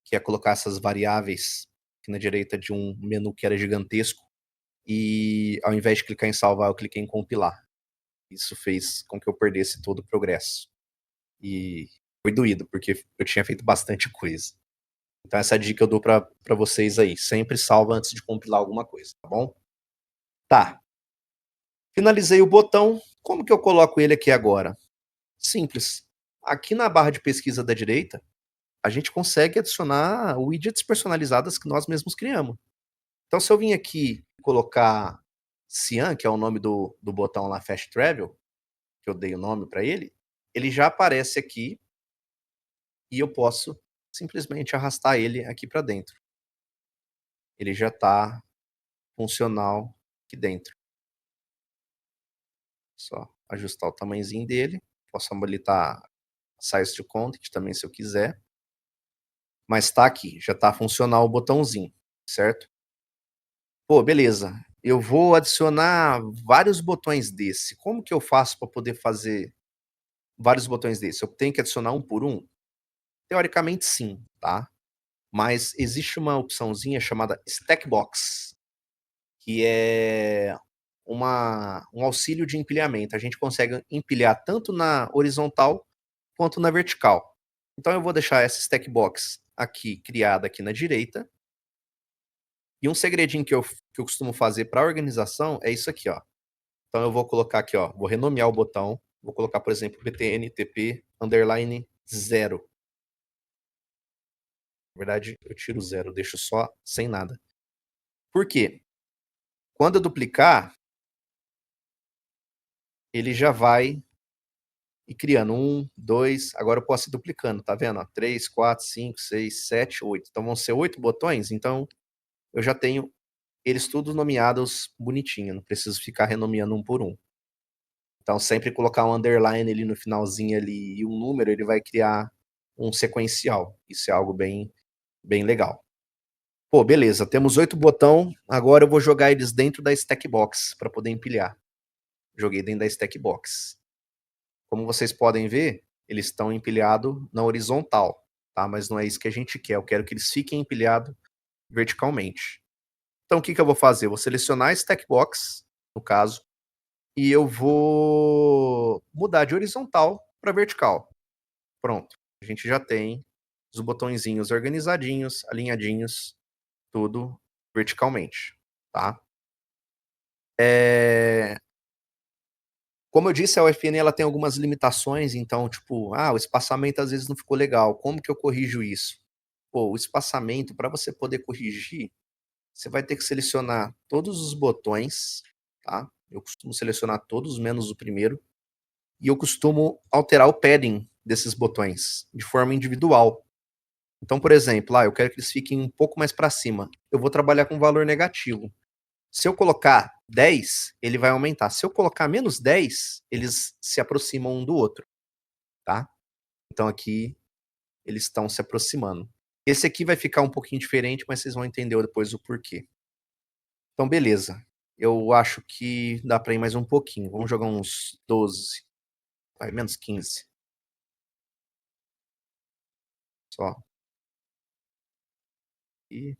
que é colocar essas variáveis aqui na direita de um menu que era gigantesco, e ao invés de clicar em salvar, eu cliquei em compilar. Isso fez com que eu perdesse todo o progresso. E foi doído, porque eu tinha feito bastante coisa. Então essa dica eu dou para vocês aí. Sempre salva antes de compilar alguma coisa, tá bom? Tá. Finalizei o botão. Como que eu coloco ele aqui agora? Simples. Aqui na barra de pesquisa da direita, a gente consegue adicionar widgets personalizadas que nós mesmos criamos. Então, se eu vim aqui colocar Cyan, que é o nome do botão lá, Fast Travel, que eu dei o nome para ele já aparece aqui e eu posso simplesmente arrastar ele aqui para dentro. Ele já está funcional aqui dentro. Só ajustar o tamanhozinho dele. Posso habilitar Size to Content também, se eu quiser. Mas está aqui, já está funcional o botãozinho, certo? Pô, beleza. Eu vou adicionar vários botões desse. Como que eu faço para poder fazer vários botões desse? Eu tenho que adicionar um por um? Teoricamente, sim, tá? Mas existe uma opçãozinha chamada Stackbox, que é um auxílio de empilhamento. A gente consegue empilhar tanto na horizontal quanto na vertical. Então eu vou deixar essa Stackbox aqui criada aqui na direita. E um segredinho que eu costumo fazer para organização é isso aqui, ó. Então eu vou colocar aqui, ó, vou renomear o botão, vou colocar, por exemplo, btntp underline 0. Na verdade, eu tiro 0, deixo só sem nada. Por quê? Quando eu duplicar, ele já vai ir criando 1, 2, agora eu posso ir duplicando, tá vendo? 3, 4, 5, 6, 7, 8. Então vão ser 8 botões, então eu já tenho eles todos nomeados bonitinho, não preciso ficar renomeando um por um. Então sempre colocar um underline ali no finalzinho ali e um número, ele vai criar um sequencial. Isso é algo bem legal. Pô, beleza, temos 8 botão, agora eu vou jogar eles dentro da Stackbox para poder empilhar. Joguei dentro da Stackbox. Como vocês podem ver, eles estão empilhados na horizontal, tá? Mas não é isso que a gente quer, eu quero que eles fiquem empilhados verticalmente. Então o que eu vou fazer? Eu vou selecionar a Stackbox, no caso, e eu vou mudar de horizontal para vertical. Pronto, a gente já tem os botõezinhos organizadinhos, alinhadinhos, tudo verticalmente, tá? Como eu disse, a UFN ela tem algumas limitações, então, tipo, o espaçamento às vezes não ficou legal. Como que eu corrijo isso? Pô, o espaçamento, para você poder corrigir, você vai ter que selecionar todos os botões, tá? Eu costumo selecionar todos, menos o primeiro. E eu costumo alterar o padding desses botões de forma individual. Então, por exemplo, eu quero que eles fiquem um pouco mais para cima. Eu vou trabalhar com valor negativo. Se eu colocar 10, ele vai aumentar. Se eu colocar menos 10, eles se aproximam um do outro, tá? Então aqui eles estão se aproximando. Esse aqui vai ficar um pouquinho diferente, mas vocês vão entender depois o porquê. Então, beleza. Eu acho que dá para ir mais um pouquinho. Vamos jogar uns 12. Vai, menos 15. Só. E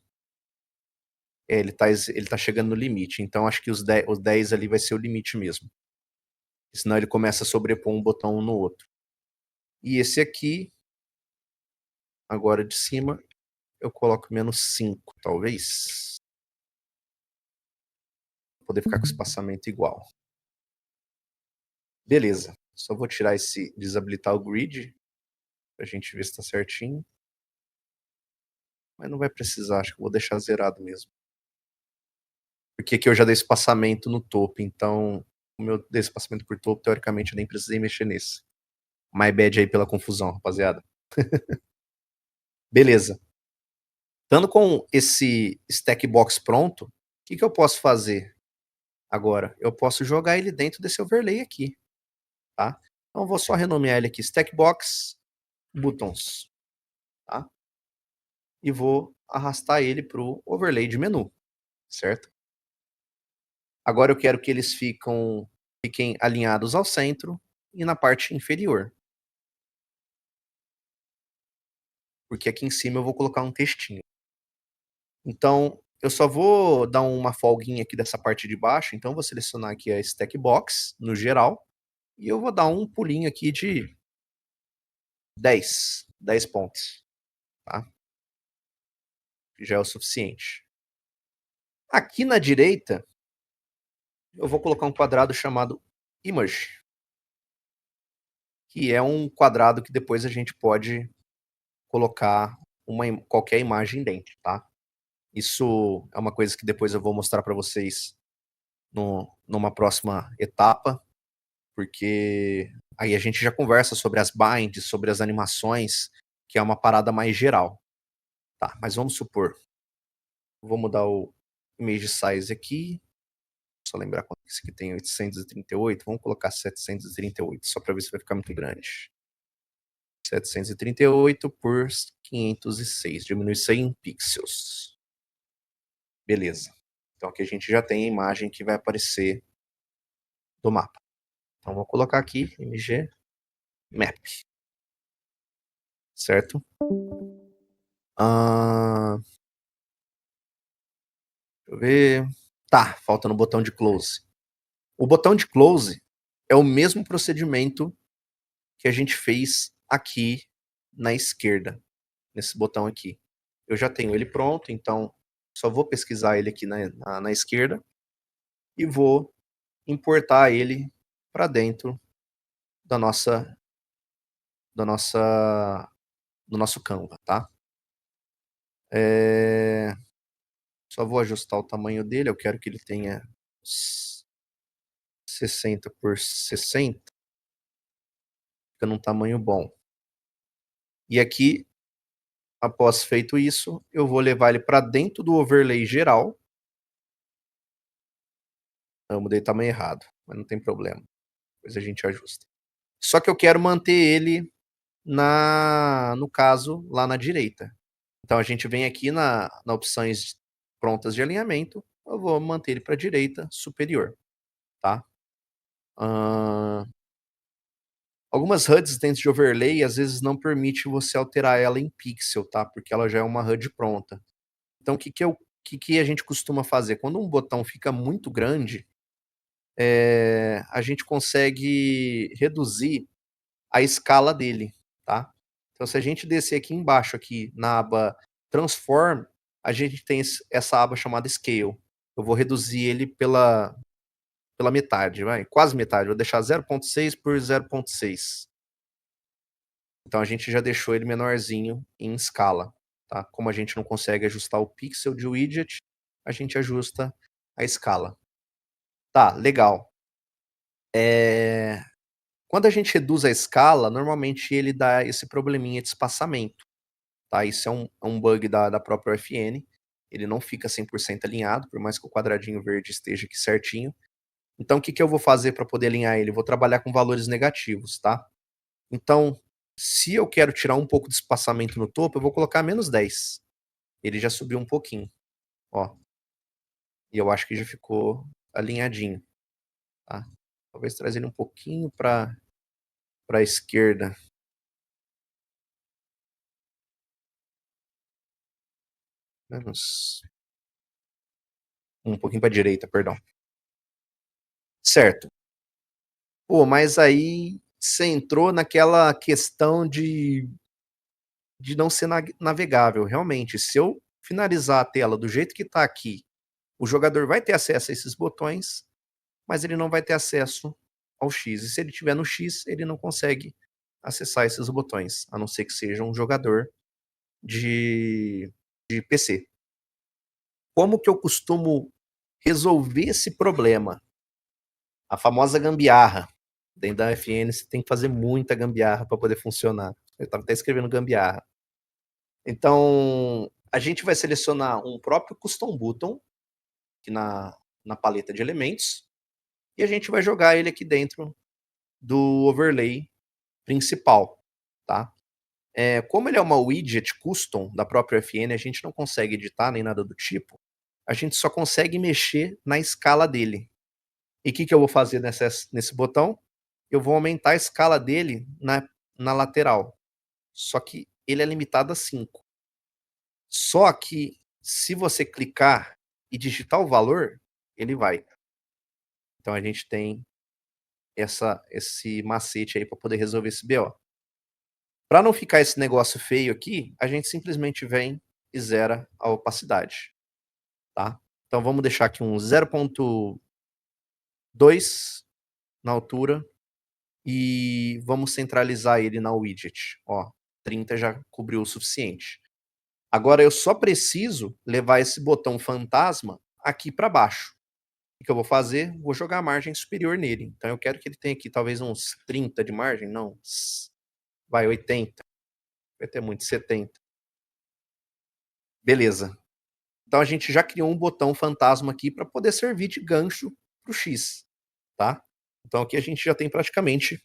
ele tá chegando no limite. Então, acho que os 10 ali vai ser o limite mesmo. Senão ele começa a sobrepor um botão um no outro. E esse aqui, agora de cima, eu coloco menos 5, talvez. Pra poder ficar com o espaçamento igual. Beleza. Só vou tirar desabilitar o grid, pra gente ver se tá certinho. Mas não vai precisar, acho que eu vou deixar zerado mesmo. Porque aqui eu já dei espaçamento no topo, então, como eu dei espaçamento por topo, teoricamente eu nem precisei mexer nesse. My bad aí pela confusão, rapaziada. Beleza. Estando com esse stack box pronto, o que eu posso fazer? Agora, eu posso jogar ele dentro desse overlay aqui, tá? Então eu vou só renomear ele aqui Stackbox Buttons, tá? E vou arrastar ele para o overlay de menu, certo? Agora eu quero que eles fiquem alinhados ao centro e na parte inferior. Porque aqui em cima eu vou colocar um textinho. Então, eu só vou dar uma folguinha aqui dessa parte de baixo, então eu vou selecionar aqui a Stack Box, no geral, e eu vou dar um pulinho aqui de 10 pontos, tá? Que já é o suficiente. Aqui na direita, eu vou colocar um quadrado chamado Image, que é um quadrado que depois a gente pode colocar qualquer imagem dentro, tá? Isso é uma coisa que depois eu vou mostrar para vocês numa próxima etapa, porque aí a gente já conversa sobre as binds, sobre as animações, que é uma parada mais geral. Tá, mas vamos supor, vou mudar o image size aqui, só lembrar quanto esse aqui tem, 838, vamos colocar 738, só para ver se vai ficar muito grande. 738 por 506, diminui 100 pixels. Beleza. Então aqui a gente já tem a imagem que vai aparecer do mapa. Então vou colocar aqui mg map, certo? Deixa eu ver. Tá, falta no botão de close. O botão de close é o mesmo procedimento que a gente fez aqui na esquerda, nesse botão aqui. Eu já tenho ele pronto, então só vou pesquisar ele aqui na esquerda e vou importar ele para dentro da nossa, da nossa, do nosso Canva, tá? Só vou ajustar o tamanho dele, eu quero que ele tenha 60 por 60, fica num tamanho bom. E aqui, após feito isso, eu vou levar ele para dentro do overlay geral. Eu mudei o tamanho errado, mas não tem problema. Depois a gente ajusta. Só que eu quero manter ele no caso, lá na direita. Então a gente vem aqui na opções prontas de alinhamento, eu vou manter ele para a direita superior, tá? Algumas HUDs dentro de overlay, às vezes não permite você alterar ela em pixel, tá? Porque ela já é uma HUD pronta. Então, o que a gente costuma fazer? Quando um botão fica muito grande, a gente consegue reduzir a escala dele, tá? Então, se a gente descer aqui embaixo, aqui na aba Transform, a gente tem essa aba chamada Scale. Eu vou reduzir ele pela metade, quase metade. Vou deixar 0.6 por 0.6. Então, a gente já deixou ele menorzinho em escala, tá? Como a gente não consegue ajustar o pixel de widget, a gente ajusta a escala. Tá, legal. Quando a gente reduz a escala, normalmente ele dá esse probleminha de espaçamento, tá? Isso é um bug da própria UFN. Ele não fica 100% alinhado, por mais que o quadradinho verde esteja aqui certinho. Então, o que eu vou fazer para poder alinhar ele? Eu vou trabalhar com valores negativos, tá? Então, se eu quero tirar um pouco de espaçamento no topo, eu vou colocar -10. Ele já subiu um pouquinho, ó. E eu acho que já ficou alinhadinho, tá? Talvez trazer ele um pouquinho para a esquerda. Menos um pouquinho para a direita, perdão. Certo. Pô, mas aí você entrou naquela questão de não ser navegável. Realmente, se eu finalizar a tela do jeito que está aqui, o jogador vai ter acesso a esses botões, mas ele não vai ter acesso ao X. E se ele tiver no X, ele não consegue acessar esses botões, a não ser que seja um jogador de PC. Como que eu costumo resolver esse problema? A famosa gambiarra. Dentro da FN você tem que fazer muita gambiarra para poder funcionar. Eu estava até escrevendo gambiarra. Então, a gente vai selecionar um próprio custom button, que na paleta de elementos e a gente vai jogar ele aqui dentro do overlay principal, tá? Como ele é uma widget custom da própria FN, a gente não consegue editar nem nada do tipo, a gente só consegue mexer na escala dele. E o que eu vou fazer nesse botão? Eu vou aumentar a escala dele na lateral. Só que ele é limitado a 5. Só que se você clicar e digitar o valor, ele vai. Então a gente tem esse macete aí para poder resolver esse BO. Para não ficar esse negócio feio aqui, a gente simplesmente vem e zera a opacidade, tá? Então vamos deixar aqui um 0.2 na altura e vamos centralizar ele na widget. Ó, 30 já cobriu o suficiente. Agora eu só preciso levar esse botão fantasma aqui para baixo. O que eu vou fazer? Vou jogar a margem superior nele. Então eu quero que ele tenha aqui talvez uns 30 de margem, não, vai 80, vai ter muito 70. Beleza. Então a gente já criou um botão fantasma aqui para poder servir de gancho para o X, tá? Então aqui a gente já tem praticamente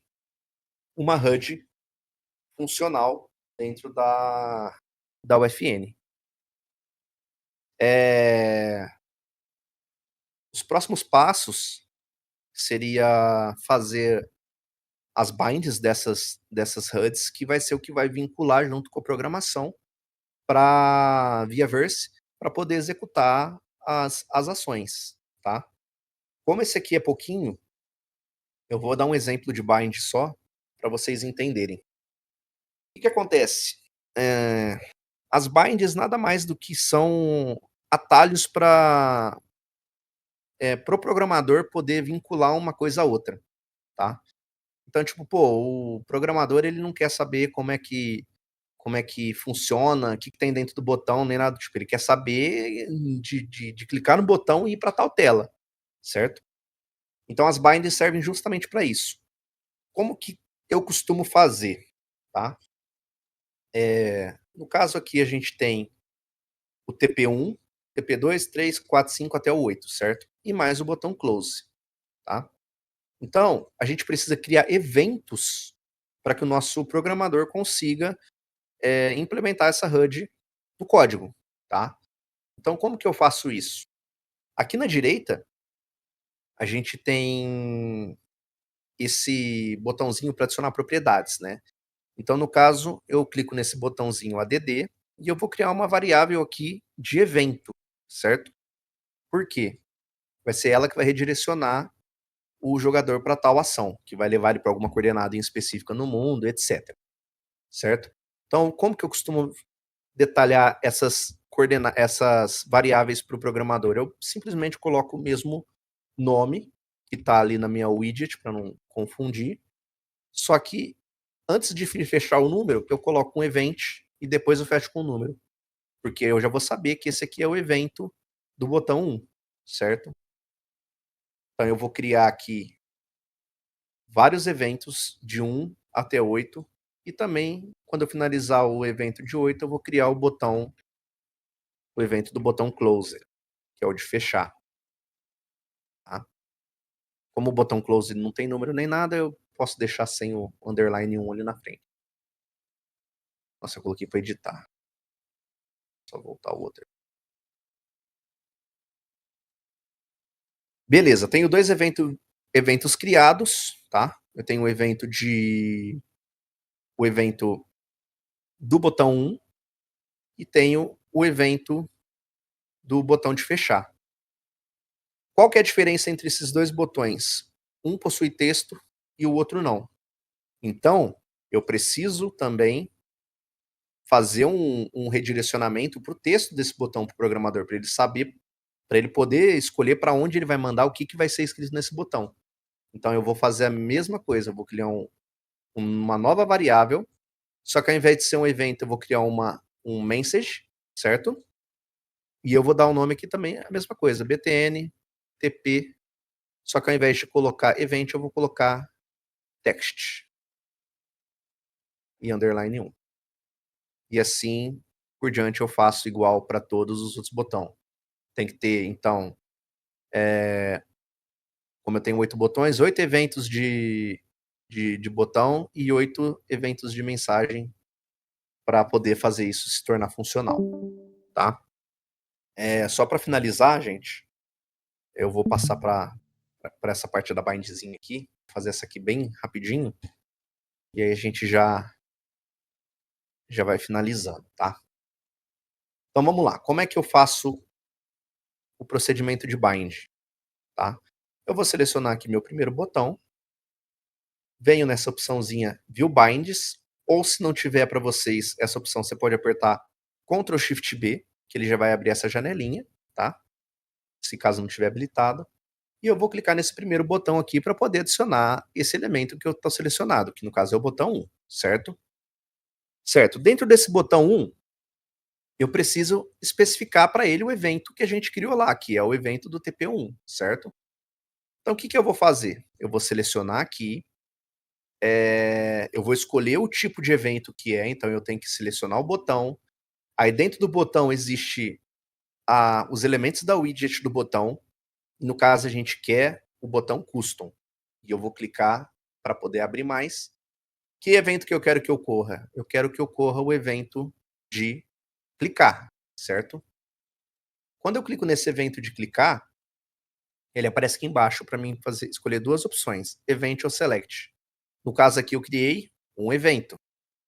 uma HUD funcional dentro da UFN. Os próximos passos seria fazer as binds dessas HUDs, que vai ser o que vai vincular junto com a programação para ViaVerse, para poder executar as ações, tá? Como esse aqui é pouquinho, eu vou dar um exemplo de bind só, para vocês entenderem. O que acontece? As binds nada mais do que são atalhos para o programador poder vincular uma coisa a outra, tá? Então, tipo, o programador ele não quer saber como é que funciona, o que tem dentro do botão, nem nada do tipo. Ele quer saber de clicar no botão e ir para tal tela, certo? Então, as bindings servem justamente para isso. Como que eu costumo fazer, tá? No caso aqui, a gente tem o TP1, TP2, 3, 4, 5 até o 8, certo? E mais o botão close, tá? Então, a gente precisa criar eventos para que o nosso programador consiga implementar essa HUD no código, tá? Então, como que eu faço isso? Aqui na direita, a gente tem esse botãozinho para adicionar propriedades, né? Então, no caso, eu clico nesse botãozinho add e eu vou criar uma variável aqui de evento, certo? Por quê? Vai ser ela que vai redirecionar o jogador para tal ação, que vai levar ele para alguma coordenada em específica no mundo, etc. Certo? Então, como que eu costumo detalhar essas variáveis para o programador? Eu simplesmente coloco o mesmo nome que está ali na minha widget, para não confundir. Só que antes de fechar o número, eu coloco um event e depois eu fecho com o número. Porque eu já vou saber que esse aqui é o evento do botão 1, certo? Então eu vou criar aqui vários eventos de 1 até 8 e também, quando eu finalizar o evento de 8, eu vou criar o evento do botão close, que é o de fechar. Tá? Como o botão close não tem número nem nada, eu posso deixar sem o underline 1 ali na frente. Nossa, eu coloquei para editar. Só voltar o outro. Beleza, tenho dois eventos criados, tá? Eu tenho o evento do botão 1 e tenho o evento do botão de fechar. Qual que é a diferença entre esses dois botões? Um possui texto e o outro não. Então, eu preciso também fazer um redirecionamento para o texto desse botão para o programador, para ele saber, para ele poder escolher para onde ele vai mandar o que vai ser escrito nesse botão. Então, eu vou fazer a mesma coisa, eu vou criar uma nova variável, só que ao invés de ser um evento, eu vou criar um message, certo? E eu vou dar o nome aqui também, a mesma coisa, btn, tp, só que ao invés de colocar event, eu vou colocar text e underline 1. E assim por diante eu faço igual para todos os outros botões. Tem que ter, então, Como eu tenho 8 botões, 8 eventos de botão e 8 eventos de mensagem para poder fazer isso se tornar funcional, tá? Só para finalizar, gente, eu vou passar para essa parte da bindzinha aqui, fazer essa aqui bem rapidinho, e aí a gente já vai finalizando, tá? Então vamos lá, como é que eu faço o procedimento de bind, tá? Eu vou selecionar aqui meu primeiro botão, venho nessa opçãozinha View Binds, ou se não tiver para vocês essa opção, você pode apertar Ctrl Shift B, que ele já vai abrir essa janelinha, tá? Se caso não tiver habilitado. E eu vou clicar nesse primeiro botão aqui para poder adicionar esse elemento que eu estou selecionado, que no caso é o botão 1, certo? Certo, dentro desse botão 1, eu preciso especificar para ele o evento que a gente criou lá, que é o evento do TP1, certo? Então o que eu vou fazer? Eu vou selecionar aqui, eu vou escolher o tipo de evento que é, então eu tenho que selecionar o botão. Aí dentro do botão existe os elementos da widget do botão. No caso, a gente quer o botão Custom. E eu vou clicar para poder abrir mais. Que evento que eu quero que ocorra? Eu quero que ocorra o evento de clicar, certo? Quando eu clico nesse evento de clicar, ele aparece aqui embaixo para mim escolher duas opções, Event ou Select. No caso aqui, eu criei um evento,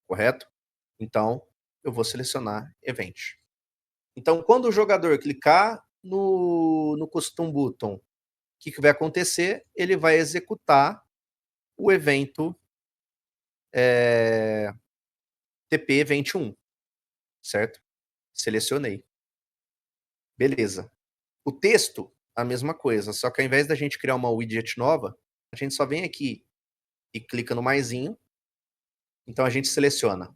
correto? Então, eu vou selecionar Event. Então, quando o jogador clicar no Custom Button, o que vai acontecer? Ele vai executar o evento TP21, certo? Selecionei. Beleza. O texto, a mesma coisa, só que ao invés da gente criar uma widget nova, a gente só vem aqui e clica no maisinho. Então a gente seleciona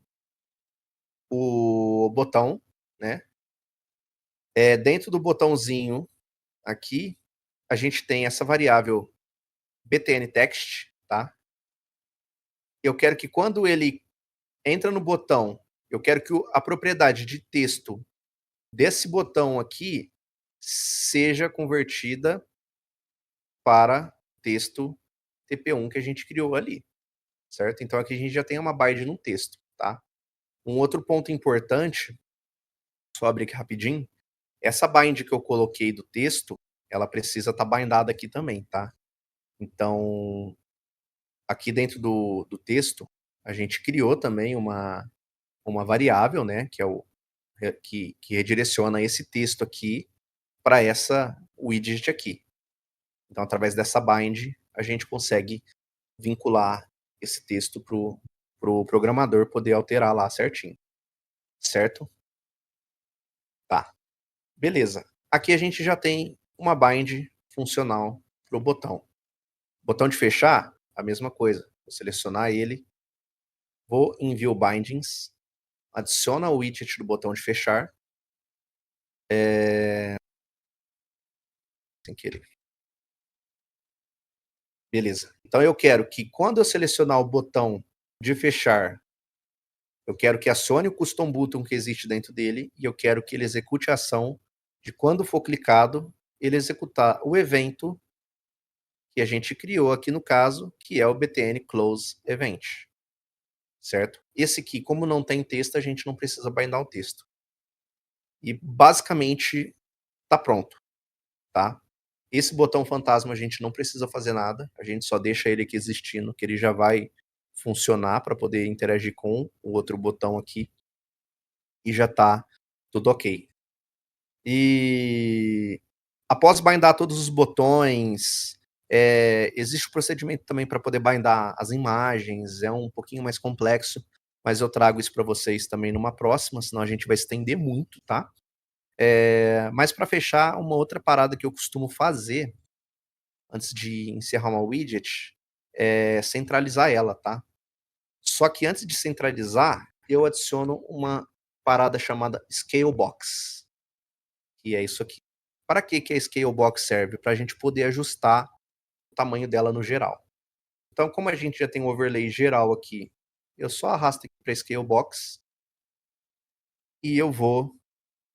o botão, né? Dentro do botãozinho aqui, a gente tem essa variável btnText, tá? Eu quero que quando ele entra no botão, eu quero que a propriedade de texto desse botão aqui seja convertida para texto TP1 que a gente criou ali, certo? Então aqui a gente já tem uma bind no texto, tá? Um outro ponto importante, só abrir aqui rapidinho, essa bind que eu coloquei do texto, ela precisa estar bindada aqui também, tá? Então, aqui dentro do texto, a gente criou também uma variável, né, que é que redireciona esse texto aqui para essa widget aqui. Então, através dessa bind, a gente consegue vincular esse texto para o programador poder alterar lá certinho. Certo? Tá. Beleza. Aqui a gente já tem uma bind funcional para o botão. Botão de fechar, a mesma coisa. Vou selecionar ele, vou em View Bindings, adiciona o widget do botão de fechar. Sem querer. Beleza. Então eu quero que quando eu selecionar o botão de fechar, eu quero que acione o custom button que existe dentro dele e eu quero que ele execute a ação de quando for clicado, ele executar o evento que a gente criou aqui no caso, que é o btn close event. Certo? Esse aqui, como não tem texto, a gente não precisa bindar o texto. E basicamente tá pronto, tá? Esse botão fantasma a gente não precisa fazer nada, a gente só deixa ele aqui existindo, que ele já vai funcionar para poder interagir com o outro botão aqui e já tá tudo ok. E após bindar todos os botões, existe o procedimento também para poder bindar as imagens, é um pouquinho mais complexo, mas eu trago isso para vocês também numa próxima, senão a gente vai estender muito, tá? Mas para fechar, uma outra parada que eu costumo fazer antes de encerrar uma widget é centralizar ela, tá? Só que antes de centralizar, eu adiciono uma parada chamada Scalebox, que é isso aqui. Para que a Scalebox serve? Para a gente poder ajustar o tamanho dela no geral. Então, como a gente já tem um overlay geral aqui, eu só arrasto aqui para a Scalebox e eu vou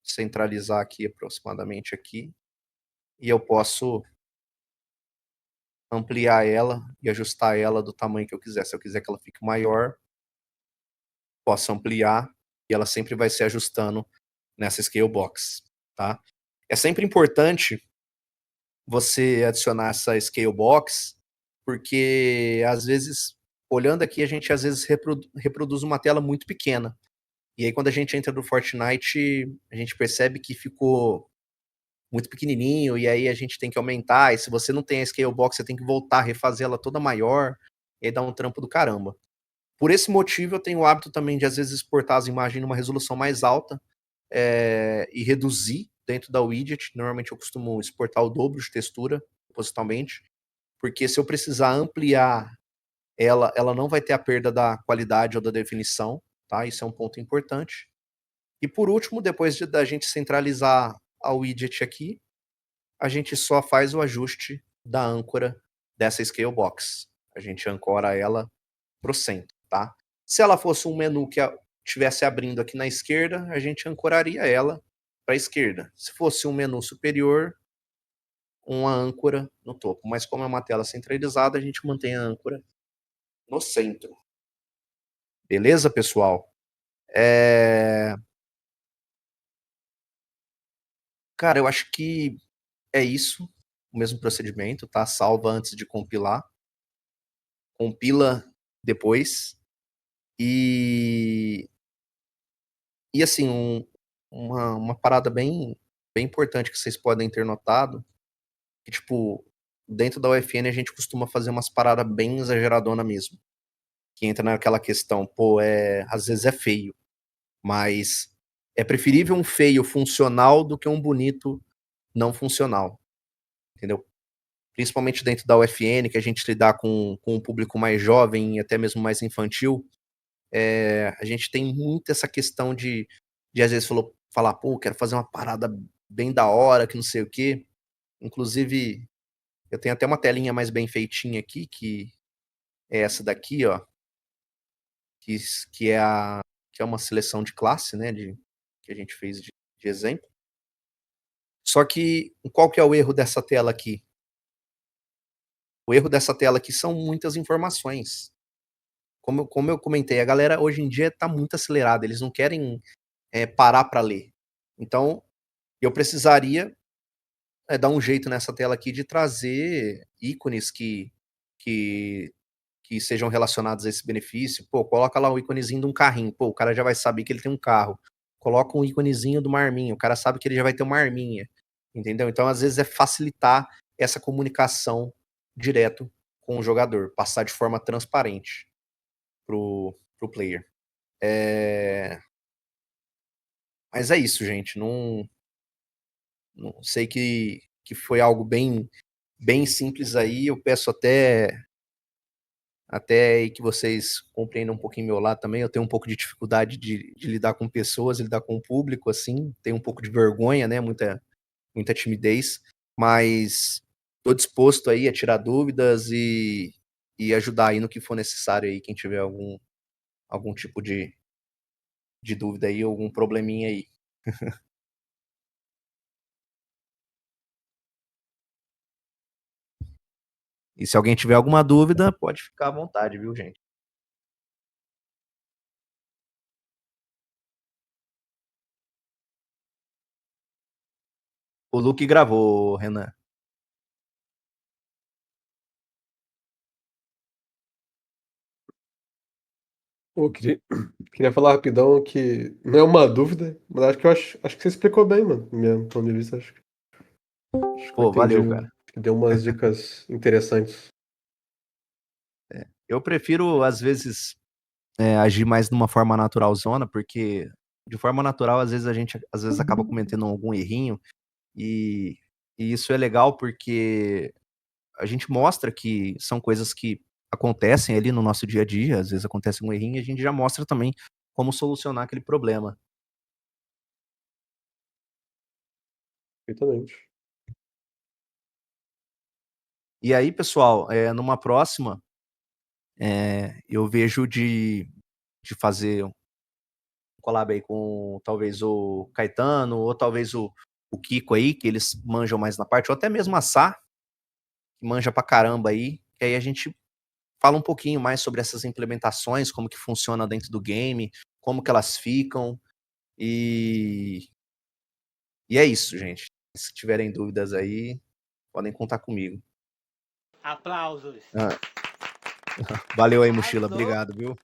centralizar aqui aproximadamente aqui e eu posso ampliar ela e ajustar ela do tamanho que eu quiser. Se eu quiser que ela fique maior, posso ampliar e ela sempre vai se ajustando nessa scale box, tá? É sempre importante você adicionar essa scale box, porque às vezes, olhando aqui, a gente às vezes reproduz uma tela muito pequena. E aí quando a gente entra no Fortnite, a gente percebe que ficou muito pequenininho, e aí a gente tem que aumentar, e se você não tem a scale box, você tem que voltar, refazer ela toda maior, e aí dá um trampo do caramba. Por esse motivo, eu tenho o hábito também de, às vezes, exportar as imagens numa resolução mais alta e reduzir dentro da widget. Normalmente eu costumo exportar o dobro de textura, propositalmente, porque se eu precisar ampliar ela não vai ter a perda da qualidade ou da definição, tá? Isso é um ponto importante. E por último, depois da gente centralizar a widget aqui, a gente só faz o ajuste da âncora dessa scale box. A gente ancora ela pro centro, tá? Se ela fosse um menu que estivesse abrindo aqui na esquerda, a gente ancoraria ela para a esquerda. Se fosse um menu superior, uma âncora no topo. Mas como é uma tela centralizada, a gente mantém a âncora no centro. Beleza, pessoal? Cara, eu acho que é isso. O mesmo procedimento, tá? Salva antes de compilar. Compila depois. E assim, uma parada bem importante que vocês podem ter notado, que, tipo, dentro da UFN a gente costuma fazer umas paradas bem exageradona mesmo. Que entra naquela questão, pô, às vezes é feio, mas é preferível um feio funcional do que um bonito não funcional, entendeu? Principalmente dentro da UFN, que a gente lidar com um público mais jovem e até mesmo mais infantil, a gente tem muito essa questão de às vezes falar, pô, quero fazer uma parada bem da hora, que não sei o quê. Inclusive, eu tenho até uma telinha mais bem feitinha aqui, que é essa daqui, ó, que é uma seleção de classe, né, que a gente fez de exemplo. Só que qual que é o erro dessa tela aqui? O erro dessa tela aqui são muitas informações. Como eu comentei, a galera hoje em dia está muito acelerada, eles não querem parar para ler. Então, eu precisaria dar um jeito nessa tela aqui de trazer ícones que, que sejam relacionados a esse benefício. Pô, coloca lá o íconezinho de um carrinho. Pô, o cara já vai saber que ele tem um carro. Coloca um íconezinho de uma arminha. O cara sabe que ele já vai ter uma arminha. Entendeu? Então, às vezes, é facilitar essa comunicação direto com o jogador. Passar de forma transparente pro player. Mas é isso, gente. Não sei que foi algo bem simples aí. Eu peço até aí que vocês compreendam um pouquinho meu lado também. Eu tenho um pouco de dificuldade de lidar com pessoas, lidar com o público, assim. Tenho um pouco de vergonha, né? Muita timidez. Mas estou disposto aí a tirar dúvidas e ajudar aí no que for necessário aí, quem tiver algum tipo de dúvida aí, algum probleminha aí. E se alguém tiver alguma dúvida, pode ficar à vontade, viu, gente? O Luke gravou, Renan. Pô, queria falar rapidão que não é uma dúvida, mas acho que você explicou bem, mano. Do meu ponto de vista, acho que eu Pô, entendi, valeu, cara. que deu umas dicas interessantes. Eu prefiro, às vezes, agir mais de uma forma naturalzona, porque de forma natural, às vezes, a gente acaba cometendo algum errinho, e, e isso é legal porque a gente mostra que são coisas que acontecem ali no nosso dia a dia, às vezes acontece um errinho e a gente já mostra também como solucionar aquele problema. Perfeitamente. E aí, pessoal, numa próxima, eu vejo de fazer um collab aí com talvez o Caetano, ou talvez o Kiko aí, que eles manjam mais na parte, ou até mesmo a Sá, que manja pra caramba aí, que aí a gente fala um pouquinho mais sobre essas implementações, como que funciona dentro do game, como que elas ficam, e é isso, gente. Se tiverem dúvidas aí, podem contar comigo. Aplausos. Valeu aí, Mochila. Arrasou. Obrigado, viu?